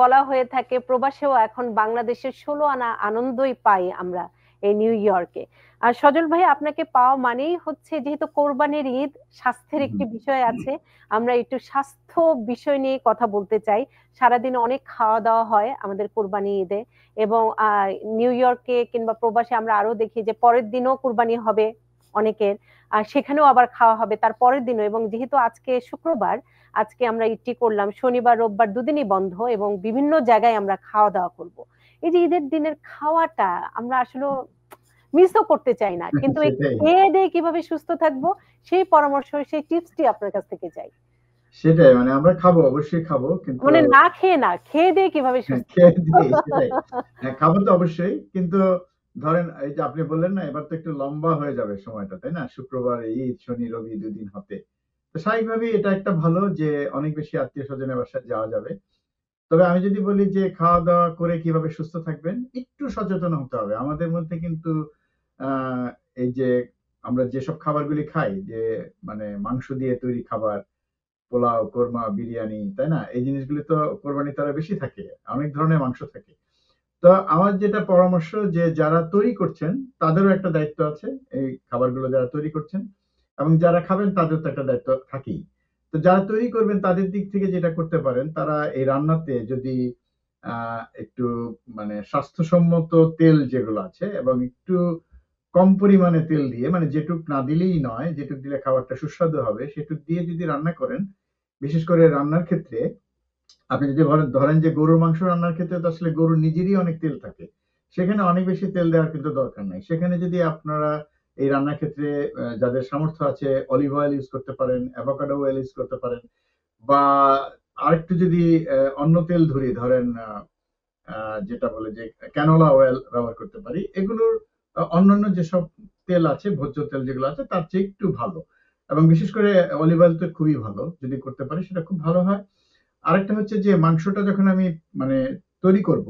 Speaker 1: বলা হয়ে থাকে প্রবাসেও এখন বাংলাদেশের 16 আনা আনন্দই পাই আমরা এই নিউ ইয়র্কে। আর সজল ভাই, আপনাকে পাওয়া মানেই হচ্ছে, যেহেতু কোরবানির ঈদ, স্বাস্থ্যের একটি বিষয় আছে, আমরা একটু স্বাস্থ্য বিষয় নিয়ে কথা বলতে চাই। সারাদিন অনেক খাওয়া দাওয়া হয় আমাদের কোরবানি ঈদে, এবং নিউ ইয়র্কে কিংবা প্রবাসে আমরা আরো দেখি যে পরের দিনও কোরবানি হবে অনেকের, আর সেখানেও আবার খাওয়া হবে তার পরের দিনও। এবং যেহেতু আজকে শুক্রবার, আজকে আমরা ঈদটি করলাম, শনিবার রোববার দুদিনই বন্ধ, এবং বিভিন্ন জায়গায় আমরা খাওয়া দাওয়া করব। এই যে ঈদের দিনের খাওয়াটা আমরা আসলে মিসও করতে চাই না, কিন্তু এই খেয়ে দিয়ে কিভাবে সুস্থ থাকবো সেই পরামর্শ, সেই টিপসটি আপনার কাছ থেকে চাই।
Speaker 6: সেটাই, মানে আমরা খাবো, অবশ্যই খাবো, কিন্তু
Speaker 1: মানে না খেয়ে না, খেয়ে দিয়ে কিভাবে সুস্থ
Speaker 6: খাবো তো অবশ্যই, কিন্তু ধরেন এই যে আপনি বললেন না, এবার তো একটু লম্বা হয়ে যাবে সময়টা, তাই না? শুক্রবার, ঈদ, শনি রবি দুদিন হতে, তো স্বাভাবিকভাবেই এটা একটা ভালো যে অনেক বেশি আত্মীয় স্বজনের বাসায় যাওয়া যাবে। তবে আমি যদি বলি যে খাওয়া দাওয়া করে কিভাবে সুস্থ থাকবেন, একটু সচেতন হতে হবে। আমাদের মধ্যে কিন্তু এই যে আমরা যেসব খাবারগুলি খাই, যে মানে মাংস দিয়ে তৈরি খাবার, পোলাও, কোরমা, বিরিয়ানি, তাই না? এই জিনিসগুলি তো কোরবানি তারা বেশি থাকে, অনেক ধরনের মাংস থাকে। তো আমার যেটা পরামর্শ, যে যারা তৈরি করছেন তাদেরও একটা দায়িত্ব আছে, এই খাবারগুলো যারা তৈরি করছেন, এবং যারা খাবেন তাদের তো একটা দায়িত্ব থাকেই। তো যারা তৈরি করবেন তাদের দিক থেকে যেটা করতে পারেন, তারা এই রান্নাতে যদি একটু মানে স্বাস্থ্যসম্মত তেল যেগুলো আছে, এবং একটু কম পরিমাণে তেল দিয়ে, মানে যেটুক না দিলেই নয়, যেটুক দিলে খাবারটা সুস্বাদু হবে সেটুক দিয়ে যদি রান্না করেন, বিশেষ করে রান্নার ক্ষেত্রে আপনি যদি ধরেন যে গরুর মাংস রান্নার ক্ষেত্রে তো আসলে গরুর নিজেরই অনেক তেল থাকে, সেখানে অনেক বেশি তেল দেওয়ার কিন্তু দরকার নাই। সেখানে যদি আপনারা এই রান্নার ক্ষেত্রে যাদের সামর্থ্য আছে, অলিভ অয়েল ইউজ করতে পারেন, অ্যাভোকাডো অয়েল ইউজ করতে পারেন, বা আরেকটু যদি অন্য তেল ধরি, ধরেন যেটা বলে যে ক্যানোলা অয়েল ব্যবহার করতে পারি। এগুলোর অন্যান্য যেসব তেল আছে, ভোজ্য তেল যেগুলো আছে, তার চেয়ে একটু ভালো, এবং বিশেষ করে অলিভ অয়েল তো খুবই ভালো, যদি করতে পারি সেটা খুব ভালো হয়। আরেকটা হচ্ছে যে মাংসটা যখন আমি মানে তৈরি করব,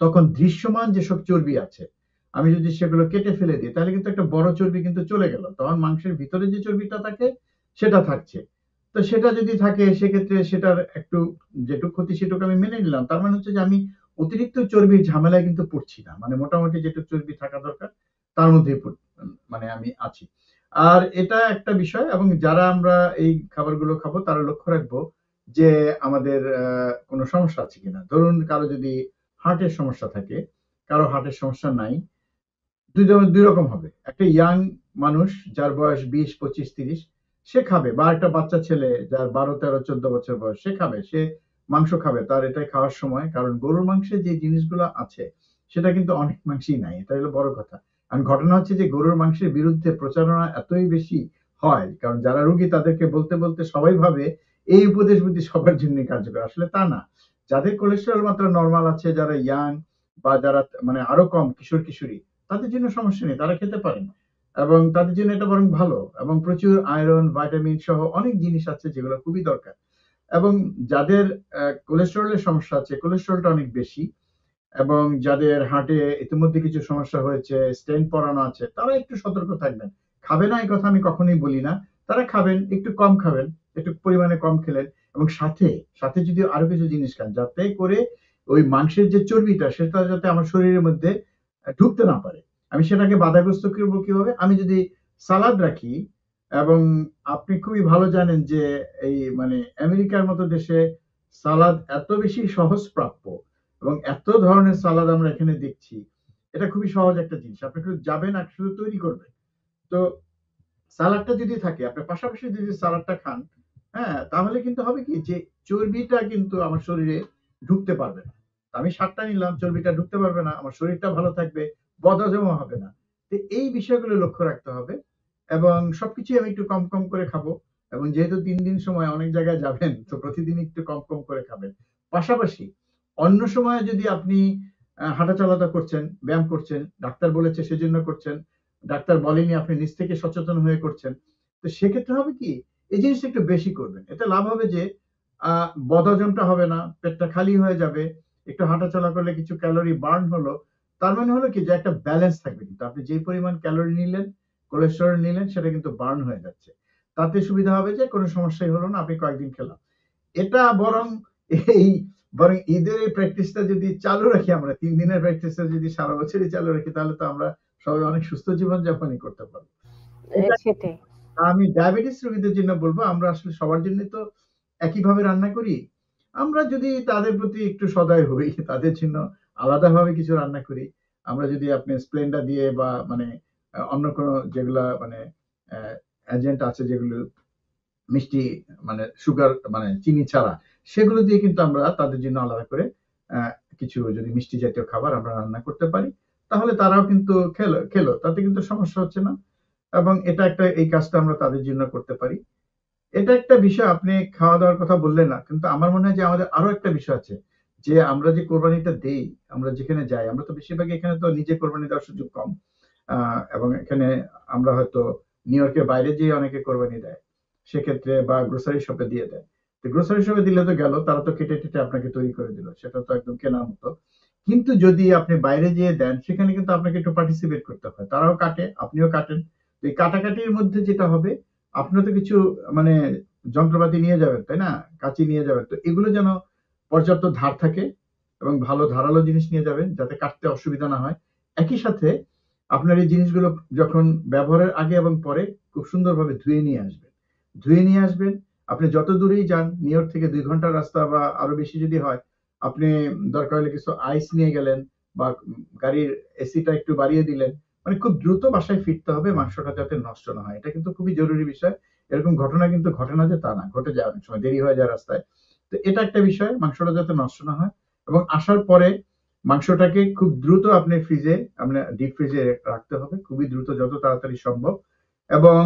Speaker 6: তখন দৃশ্যমান যেসব চর্বি আছে, আমি যদি সেগুলো কেটে ফেলে দিই, তাহলে কিন্তু একটা বড় চর্বি কিন্তু চলে গেল, তখন মাংসের ভিতরে যে চর্বিটা থাকে সেটা থাকছে। তো সেটা যদি থাকে, সেক্ষেত্রে সেটার একটু যেটুকু ক্ষতি সেটুকু আমি মেনে নিলাম, তার মানে হচ্ছে যে আমি অতিরিক্ত চর্বির ঝামেলায় কিন্তু পড়ছি না, মানে মোটামুটি যেটুকু চর্বি থাকা দরকার তার মধ্যেই মানে আমি আছি। আর এটা একটা বিষয়, এবং যারা আমরা এই খাবারগুলো খাবো তারা লক্ষ্য রাখবো যে আমাদের কোনো সমস্যা আছে কিনা। ধরুন কারো যদি হার্টের সমস্যা থাকে, কারো হার্টের সমস্যা নাই, দুই রকম হবে। একটা ইয়াং মানুষ যার বয়স 20, 25, 30, সে খাবে, বা একটা বাচ্চা ছেলে যার 12, 13, 14 বছর বয়স, সে খাবে, সে মাংস খাবে, তার এটাই খাওয়ার সময়। কারণ গরুর মাংসে যে জিনিসগুলো আছে সেটা কিন্তু অনেক মাংসই নাই, এটা হলো বড় কথা। আর ঘটনা হচ্ছে যে গরুর মাংসের বিরুদ্ধে প্রচারণা এতই বেশি হয়, কারণ যারা রোগী তাদেরকে বলতে বলতে সবাই ভাবে এই উপদেশ বুদ্ধি সবার জন্য কার্যকর, আসলে তা না। যাদের কোলেস্টেরল মাত্রা নর্মাল আছে, যারা ইয়াং, বা যারা মানে আরো কম, কিশোর কিশোরী, তাদের জন্য সমস্যা নেই, তারা খেতে পারেন, এবং তাদের জন্য এটা বরং ভালো, এবং প্রচুর আয়রন, ভাইটামিন সহ অনেক জিনিস আছে যেগুলো খুবই দরকার। এবং যাদের কোলেস্টেরলের সমস্যা আছে, কোলেস্টেরলটা অনেক বেশি, এবং যাদের হার্টে ইতিমধ্যে কিছু সমস্যা হয়েছে, স্টেন্ট পরানো আছে, তারা একটু সতর্ক থাকবেন। খাবে না এই কথা আমি কখনোই বলি না, তারা খাবেন, একটু কম খাবেন, একটু পরিমাণে কম খেলেন, এবং সাথে সাথে যদি আরো কিছু জিনিস খান, যাতে করে ওই মাংসের যে চর্বিটা সেটা যাতে আমার শরীরের মধ্যে ঢুকতে না পারে। আমি সেটাকে বাধাগ্রস্ত করবো কিভাবে? আমি যদি সালাদ রাখি, এবং আপনি খুবই ভালো জানেন যে এই মানে আমেরিকার মতো দেশে সালাদ এত বেশি সহজপ্রাপ্য, এবং এত ধরনের সালাদ আমরা এখানে দেখছি, এটা খুবই সহজ একটা জিনিস। আপনি শুধু যাবেন আর শুধু তৈরি করবেন। তো সালাডটা যদি থাকে, আপনার পাশাপাশি যদি সালাডটা খান, হ্যাঁ, তাহলে কিন্তু হবে কি যে চর্বিটা কিন্তু আমার শরীরে ঢুকতে পারবে না। আমি সারটা নিলাম, চর্বিটা ঢুকতে পারবে না, আমার শরীরটা ভালো থাকবে, বদহজমও হবে না। তো এই বিষয়গুলো লক্ষ্য রাখতে হবে এবং সবকিছুই আমি একটু কম কম করে খাবো। এবং যেহেতু 3 দিন সময় অনেক জায়গায় যাবেন, তো প্রতিদিন একটু কম কম করে খাবেন। পাশাপাশি অন্য সময়ে যদি আপনি হাঁটাচলাটা করছেন, ব্যায়াম করছেন, ডাক্তার বলেছে সেজন্য করছেন, ডাক্তার বলেনি আপনি নিজ থেকে সচেতন হয়ে করছেন, তো সেক্ষেত্রে হবে কি এই জিনিসটা একটু বেশি করবেন। এতে লাভ হবে যে বদহজমটা হবে না, পেটটা খালি হয়ে যাবে, একটু হাঁটাচলা করলে কিছু ক্যালোরি বার্ন হলো। তার মানে হলো কি যে একটা ব্যালেন্স থাকবে, কিন্তু আপনি যে পরিমাণ ক্যালোরি নিলেন, কোলেস্টেরল নিলেন, সেটা কিন্তু বার্ন হয়ে যাচ্ছে। তাতে সুবিধা হবে যে কোনো সমস্যাই হলো না, আপনি কয়েকদিন খেলাম। এটা বরং এই বরং ঈদের এই প্র্যাকটিসটা যদি চালু রাখি, আমরা 3 দিনের প্র্যাকটিসটা যদি সারা বছরই চালু রাখি, তাহলে তো আমরা সবাই অনেক সুস্থ জীবনযাপনই করতে পারবো। এটা
Speaker 1: সেটাই।
Speaker 6: আমি ডায়াবেটিস রোগীদের জন্য বলবো, আমরা আসলে সবার জন্য তো একইভাবে রান্না করি। আমরা যদি তাদের প্রতি একটু সদয় হই, তাদের জন্য আলাদাভাবে কিছু রান্না করি। আমরা যদি আপনি স্প্লেন্ডার দিয়ে বা মানে অন্য কোনো যেগুলা মানে এজেন্ট আছে যেগুলো মিষ্টি মানে সুগার মানে চিনি ছাড়া, সেগুলো দিয়ে কিন্তু আমরা তাদের জন্য আলাদা করে কিছু যদি মিষ্টি জাতীয় খাবার আমরা রান্না করতে পারি, তাহলে তারাও কিন্তু খেলো, তাতে কিন্তু সমস্যা হচ্ছে না। এবং এটা একটা, এই কাজটা আমরা তাদের জন্য করতে পারি। এটা একটা বিষয়। আপনি খাওয়া দাওয়ার কথা বললেন না, কিন্তু আমার মনে হয় যে আমাদের আরো একটা বিষয় আছে, যে আমরা যে কোরবানিটা দেই, আমরা যেখানে যাই, আমরা তো বেশিরভাগ এখানে তো নিজে কোরবানি দেওয়ার সুযোগ কম, এবং এখানে আমরা হয়তো নিউ ইয়র্কের বাইরে যেয়ে অনেকে কোরবানি দেয়, সেক্ষেত্রে বা গ্রোসারি শপে দিয়ে দেয়। তো গ্রোসারি শপে দিলে তো গেল, তারা তো কেটে টেটে আপনাকে তৈরি করে দিল, সেটা তো একদম কেনার মতো। কিন্তু যদি আপনি বাইরে যেয়ে দেন, সেখানে কিন্তু আপনাকে একটু পার্টিসিপেট করতে হয়, তারাও কাটে, আপনিও কাটেন। তো এই কাটাকাটির মধ্যে যেটা হবে, আপনিও তো কিছু মানে যন্ত্রপাতি নিয়ে যাবেন, তাই না, কাঁচি নিয়ে যাবেন, তো এগুলো যেন পর্যাপ্ত ধার থাকে এবং ভালো ধারালো জিনিস নিয়ে যাবেন, যাতে কাটতে অসুবিধা না হয়। একই সাথে আপনার এই জিনিসগুলো যখন ব্যবহারের আগে এবং পরে খুব সুন্দরভাবে ধুয়ে নিয়ে আসবেন। আপনি যত দূরেই যান, নিউ ইয়র্ক থেকে 2 ঘন্টার রাস্তা বা আরো বেশি যদি হয়, আপনি দরকার হলে কিছু আইস নিয়ে গেলেন বা গাড়ির এসিটা একটু বাড়িয়ে দিলেন, মানে খুব দ্রুত বাসায় ফিরতে হবে, মাংসটা যাতে নষ্ট না হয়। এটা কিন্তু খুবই জরুরি বিষয়। এরকম ঘটনা কিন্তু ঘটে না যে তা না, ঘটে যায়, অনেক সময় দেরি হয়ে যায় রাস্তায়। তো এটা একটা বিষয়, মাংসটা যাতে নষ্ট না হয়। এবং আসার পরে মাংসটাকে খুব দ্রুত আপনি ডিপ ফ্রিজে রাখতে হবে, খুবই দ্রুত, যত তাড়াতাড়ি সম্ভব। এবং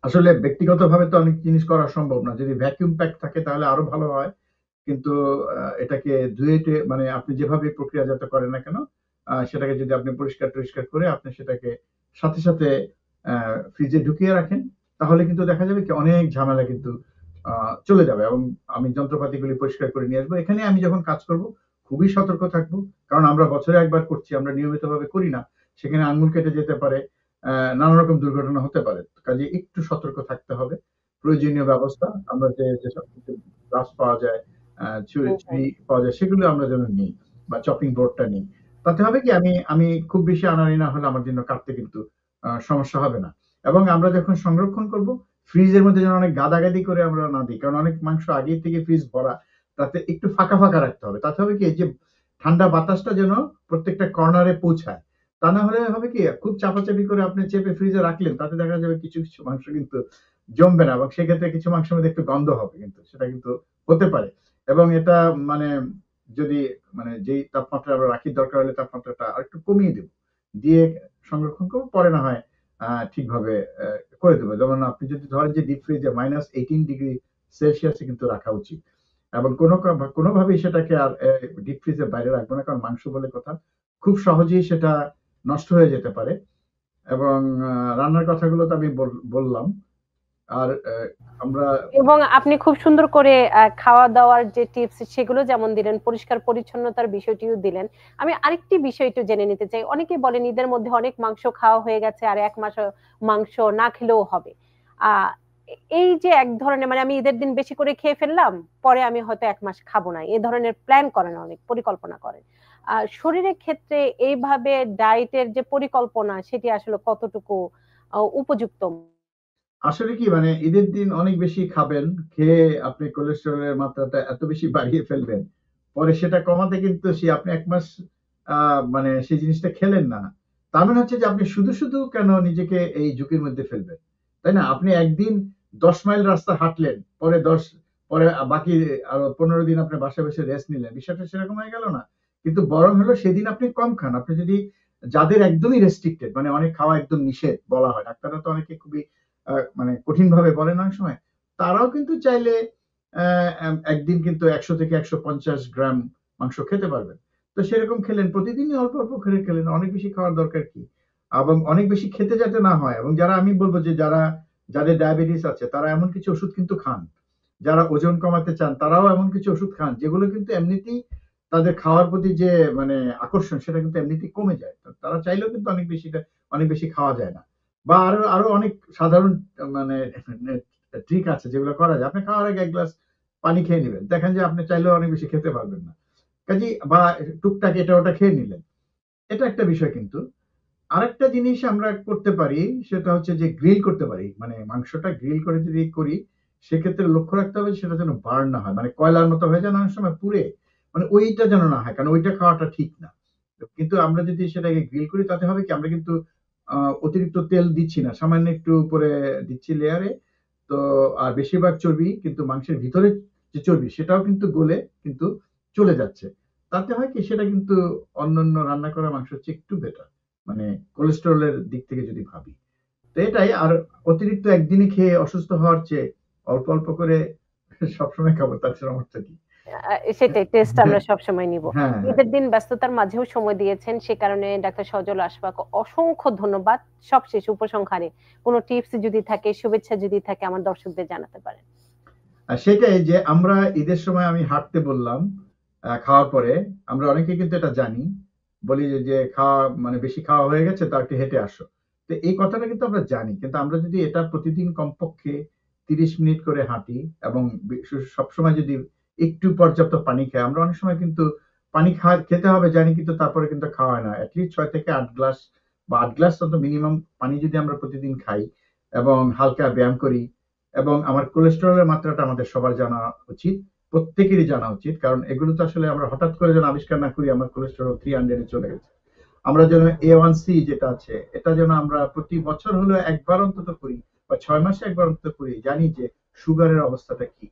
Speaker 6: আসলে ব্যক্তিগতভাবে তো অনেক জিনিস করা সম্ভব না, যদি ভ্যাকুয়াম প্যাক থাকে তাহলে আরো ভালো হয়। কিন্তু এটাকে ধুয়ে মানে আপনি যেভাবে প্রক্রিয়াজাত করেন না কেন, সেটাকে যদি আপনি পরিষ্কার করে আপনি সেটাকে সাথে সাথে ফ্রিজে ঢুকিয়ে রাখেন, তাহলে কিন্তু দেখা যাবে কি অনেক ঝামেলা কিন্তু চলে যাবে। এবং আমি যন্ত্রপাতিগুলি পরিষ্কার করে নিয়ে আসবো। এখানে আমি যখন কাজ করব খুবই সতর্ক থাকবো, কারণ আমরা বছরে একবার করছি, আমরা নিয়মিতভাবে করি না, সেখানে আঙ্গুল কেটে যেতে পারে, নানা রকম দুর্ঘটনা হতে পারে। কাজে একটু সতর্ক থাকতে হবে। প্রয়োজনীয় ব্যবস্থা আমরা যেসব গ্লাভস পাওয়া যায়, ছুরি পাওয়া যায়, সেগুলো আমরা যেন নিই, বা চপিং বোর্ডটা নিই। তাতে হবে কি আমি খুব বেশি আনাড়ি না হলে আমার জন্য কাটতে কিন্তু সমস্যা হবে না। এবং আমরা যখন সংরক্ষণ করব, ফ্রিজের মধ্যে যেন অনেক গাদাগাদি করে আমরা না দিই, কারণ অনেক মাংস আগে থেকে ফ্রিজ ভরা, তাতে একটু ফাঁকা ফাঁকা রাখতে হবে। তাতে হবে কি যে ঠান্ডা বাতাসটা যেন প্রত্যেকটা কর্নারে পৌঁছায়। তা না হলে হবে কি, খুব চাপাচাপি করে আপনি চেপে ফ্রিজে রাখলেন, তাতে দেখা যাবে কিছু কিছু মাংস কিন্তু জমবে না, এবং সেক্ষেত্রে কিছু মাংসের মধ্যে একটু গন্ধ হবে, কিন্তু সেটা কিন্তু হতে পারে। এবং এটা মানে যদি মানে যেই তাপমাত্রা আমরা রাখি, দরকার হলে তাপমাত্রাটা আরেকটু কমিয়ে দেব, দিয়ে সংরক্ষণ করবো, পরে না হয় ঠিকভাবে করে দেবো। যেমন আপনি যদি ধরেন যে ডিপ ফ্রিজে -18°C কিন্তু রাখা উচিত, এবং কোনোভাবেই সেটাকে আর ডিপ ফ্রিজের বাইরে রাখবো না, কারণ মাংস বলে কথা, খুব সহজেই সেটা নষ্ট হয়ে যেতে পারে। এবং রান্নার কথাগুলো তো আমি বললাম। আর আমরা
Speaker 1: এবং আপনি খুব সুন্দর করে খাওয়া দাওয়ার যে টিপস সেগুলো যেমন দিলেন, পরিষ্কার পরিচ্ছন্নতার বিষয়টিও দিলেন। আমি আরেকটি বিষয় একটু জেনে নিতে চাই। অনেকে বলেন ঈদের মধ্যে অনেক মাংস খাওয়া হয়ে গেছে, আর 1 মাস মাংস না খেলেও হবে। এই যে এক ধরনের মানে আমি ঈদের দিন বেশি করে খেয়ে ফেললাম, পরে আমি হয়তো 1 মাস খাবো না, এই ধরনের প্ল্যান করেন, অনেক পরিকল্পনা করেন। শরীরের ক্ষেত্রে এইভাবে ডায়েটের যে পরিকল্পনা, সেটি আসলে কতটুকু উপযুক্ত?
Speaker 6: আসলে কি মানে ঈদের দিন অনেক বেশি খাবেন, খেয়ে আপনি কোলেস্টেরলের মাত্রাটা এত বেশি বাড়িয়ে ফেলবেন, পরে সেটা কমাতে কিন্তু আপনি 1 মাস মানে সেই জিনিসটা খেলেন না, তার মানে হচ্ছে যে আপনি শুধু শুধু কেন নিজেকে এই ঝুঁকির মধ্যে ফেলবেন, তাই না? আপনি একদিন 10 মাইল রাস্তা হাঁটলেন, পরে বাকি আরো 15 দিন আপনি বাসায় বসে রেস্ট নিলেন, বিষয়টা সেরকম হয়ে গেল না? কিন্তু বরং হলো সেদিন আপনি কম খান। আপনি যদি যাদের একদমই রেস্ট্রিক্টেড, মানে অনেক খাওয়া একদম নিষেধ বলা হয়, ডাক্তাররা তো অনেকে খুবই মানে কঠিন ভাবে বলেন অনেক সময়, তারাও কিন্তু চাইলে একদিন কিন্তু 100 থেকে 150 গ্রাম মাংস খেতে পারবেন। তো সেরকম খেলেন, প্রতিদিনই অল্প অল্প করে খেলেন, অনেক বেশি খাওয়ার দরকার কি? এবং অনেক বেশি খেতে যাতে না হয়। এবং আমি বলবো যে যাদের ডায়াবেটিস আছে তারা এমন কিছু ওষুধ কিন্তু খান, যারা ওজন কমাতে চান তারাও এমন কিছু ওষুধ খান যেগুলো কিন্তু এমনিতেই তাদের খাওয়ার প্রতি যে মানে আকর্ষণ সেটা কিন্তু এমনিতেই কমে যায়। তারা চাইলেও কিন্তু অনেক বেশি খাওয়া যায় না। বা আরো আরো অনেক সাধারণ মানে ট্রিক আছে যেগুলো করা যায়। আপনি খাওয়ার আগে 1 গ্লাস পানি খেয়ে নিবেন, দেখেন যে আপনি চাইলেও অনেক বেশি খেতে পারবেন না। কাজেই বা টুকটাক এটা ওটা খেয়ে নিলেন, এটা একটা বিষয়। কিন্তু আরেকটা জিনিস আমরা করতে পারি, সেটা হচ্ছে যে গ্রিল করতে পারি। মানে মাংসটা গ্রিল করে যদি করি, সেক্ষেত্রে লক্ষ্য রাখতে হবে সেটা যেন বার্ন না হয়, মানে কয়লার মতো হয়ে যায় না অনেক সময় পুড়ে, মানে ওইটা যেন না হয়, কারণ ওইটা খাওয়াটা ঠিক না। কিন্তু আমরা যদি সেটাকে গ্রিল করি তাতে হবে কি, আমরা কিন্তু অতিরিক্ত তেল দিচ্ছি না, সামান্য একটু উপরে দিচ্ছি লেয়ারে। তো আর বেশিরভাগ চর্বি কিন্তু মাংসের ভিতরে যে চর্বি সেটাও কিন্তু গলে কিন্তু চলে যাচ্ছে। তাতে হয় কি, সেটা কিন্তু অন্যান্য রান্না করা মাংসের চেয়ে একটু বেটার, মানে কোলেস্টেরলের দিক থেকে যদি ভাবি। তো এটাই। আর অতিরিক্ত একদিনে খেয়ে অসুস্থ হওয়ার চেয়ে অল্প অল্প করে সবসময় খাবো, তার সমস্যা কি?
Speaker 1: সেটাই, টেস্ট আমরা সবসময় নিব।
Speaker 6: হ্যাঁ,
Speaker 1: ঈদের দিন ব্যস্ততার মাঝেও সময় দিয়েছেন, সে কারণে ডাক্তার সজল আশফাক অসংখ্য ধন্যবাদ। সবশেষ উপসংহারে কোনো টিপস যদি থাকে, শুভেচ্ছা যদি থাকে, আমার দর্শকদের জানাতে পারেন।
Speaker 6: আর সেটাই যে আমরা ঈদের সময় আমি হাঁটতে বললাম, খাওয়ার পরে আমরা অনেকে কিন্তু এটা জানি, বলি যে খাওয়া মানে বেশি খাওয়া হয়ে গেছে তো একটু হেঁটে আসো। তো এই কথাটা কিন্তু আমরা জানি, কিন্তু আমরা যদি এটা প্রতিদিন কমপক্ষে 30 মিনিট করে হাঁটি এবং সবসময় যদি একটু পর্যাপ্ত পানি খাই, আমরা অনেক সময় কিন্তু পানি খেতে হবে জানি, কিন্তু তারপরে কিন্তু খাওয়া হয় না। অ্যাটলিস্ট 6 থেকে 8 গ্লাস বা 8 গ্লাস তো মিনিমাম পানি যদি আমরা প্রতিদিন খাই এবং হালকা ব্যায়াম করি, এবং আমার কোলেস্টেরলের মাত্রাটা আমাদের সবার জানা উচিত, প্রত্যেকেরই জানা উচিত। কারণ এগুলো তো আসলে আমরা হঠাৎ করে যেন আবিষ্কার না করি আমার কোলেস্টেরল 300 এ চলে গেছে। আমরা যেন A1C যেটা আছে এটা যেন আমরা প্রতি বছর হলো একবার অন্তত করি, বা 6 মাসে একবার অন্তত করি, জানি যে সুগারের অবস্থাটা কি।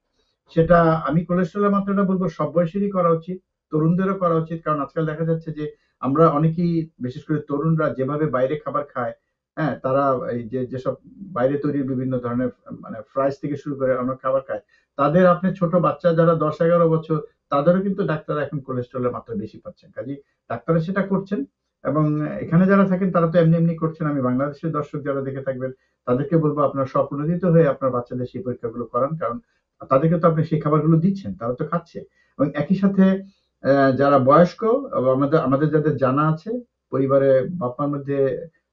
Speaker 6: সেটা আমি কোলেস্টেরলের মাত্রাটা বলবো সব বয়সেরই করা উচিত, তরুণদেরও করা উচিত। কারণ আজকাল দেখা যাচ্ছে যে আমরা অনেকেই, বিশেষ করে তরুণরা যেভাবে বাইরে খাবার খায়, হ্যাঁ, তারা এই যেসব বাইরে তৈরি বিভিন্ন ধরনের মানে ফ্রাইস থেকে শুরু করে অনেক খাবার খায়, তাদের আপনি ছোট বাচ্চা যারা 10-11 বছর, তাদেরও কিন্তু ডাক্তার এখন কোলেস্টেরলের মাত্রা বেশি পাচ্ছেন। কাজে ডাক্তারা সেটা করছেন, এবং এখানে যারা থাকেন তারা তো এমনি এমনি করছেন। আমি বাংলাদেশের দর্শক যারা দেখে থাকবেন তাদেরকে বলবো আপনার স্বপ্রণোদিত হয়ে আপনার বাচ্চাদের সেই পরীক্ষাগুলো করান, কারণ তাদেরকে তো আপনি সেই খাবারগুলো দিচ্ছেন, তারা তো খাচ্ছে। এবং একই সাথে যারা বয়স্ক, আমাদের আমাদের যাদের জানা আছে পরিবারে বাপ্পার মধ্যে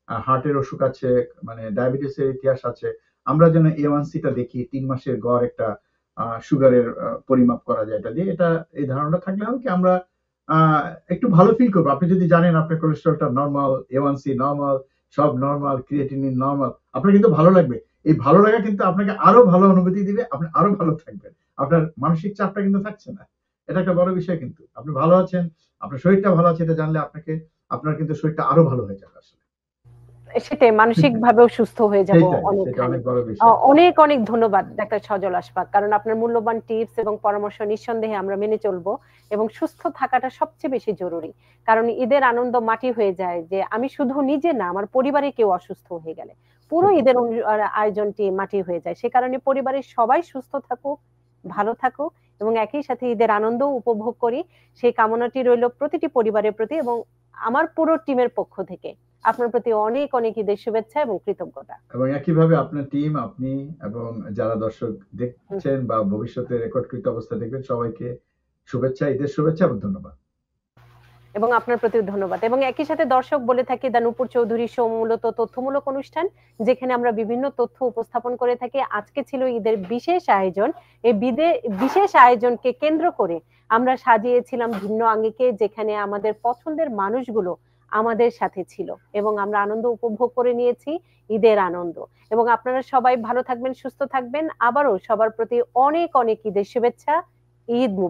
Speaker 6: হার্টের অসুখ আছে, মানে ডায়াবেটিসের ইতিহাস আছে, আমরা যেন A1C টা দেখি, 3 মাসের গড় একটা সুগারের পরিমাপ করা যায় এটা দিয়ে। এটা এই ধারণাটা থাকলে হবে কি, আমরা একটু ভালো ফিল করবো। আপনি যদি জানেন আপনার কোলেস্টেরলটা নর্মাল, A1C নর্মাল, সব নর্মাল, ক্রিয়েটিনিন নর্মাল, আপনার কিন্তু ভালো লাগবে। এই ভালো লাগা কিন্তু আপনাকে আরো ভালো অনুভূতি দিবে, আপনি আরো ভালো থাকবেন, আপনার মানসিক চাপটা কিন্তু থাকছে না। এটা একটা বড় বিষয়। কিন্তু আপনি ভালো আছেন, আপনার শরীরটা ভালো আছে, এটা জানলে আপনার কিন্তু শরীরটা আরো ভালো হয়ে যাবে আসলে।
Speaker 1: সেটাই, মানসিক ভাবেও সুস্থ হয়ে যাব
Speaker 6: সেটা
Speaker 1: অনেকখানি।
Speaker 6: অনেক বড় বিষয়।
Speaker 1: অনেক অনেক ধন্যবাদ ডাক্তার সজল আশফাক, কারণ আপনার মূল্যবান টিপস এবং পরামর্শ নিঃসন্দেহে আমরা মেনে চলবো। এবং সুস্থ থাকাটা সবচেয়ে বেশি জরুরি, কারণ ঈদের আনন্দ মাটি হয়ে যায় যে আমি শুধু নিজে না, আমার পরিবারে কেউ অসুস্থ হয়ে গেলে পুরো ঈদের আয়োজনটি মাটি হয়ে যায়। সে কারণে পরিবারের সবাই সুস্থ থাকুক, ভালো থাকুক, এবং একই সাথে ঈদের আনন্দ উপভোগ করি, সেই কামনাটি রইল প্রতিটি পরিবারের প্রতি। এবং আমার পুরো টিমের পক্ষ থেকে আপনার প্রতি অনেক অনেক ঈদের শুভেচ্ছা এবং কৃতজ্ঞতা।
Speaker 6: এবং একইভাবে আপনার টিম, আপনি এবং যারা দর্শক দেখছেন বা ভবিষ্যতে রেকর্ডকৃত অবস্থা দেখবেন, সবাইকে শুভেচ্ছা, ঈদের শুভেচ্ছা এবং ধন্যবাদ।
Speaker 1: এবং আপনার প্রতি ধন্যবাদ। এবং একই সাথে দর্শক বলে থাকি, দা নূপুর চৌধুরী শো মূলত তথ্যমূলক অনুষ্ঠান, যেখানে আমরা বিভিন্ন তথ্য উপস্থাপন করে থাকি। আজকে ছিল ঈদের বিশেষ আয়োজন। এই বিশেষ আয়োজনকে কেন্দ্র করে আমরা সাজিয়েছিলাম ভিন্ন আঙ্গিকে, যেখানে আমাদের পছন্দের মানুষগুলো আমাদের সাথে ছিল এবং আমরা আনন্দ উপভোগ করে নিয়েছি, ঈদের আনন্দ। এবং আপনারা সবাই ভালো থাকবেন, সুস্থ থাকবেন। আবারও সবার প্রতি অনেক অনেক ঈদের শুভেচ্ছা। ঈদ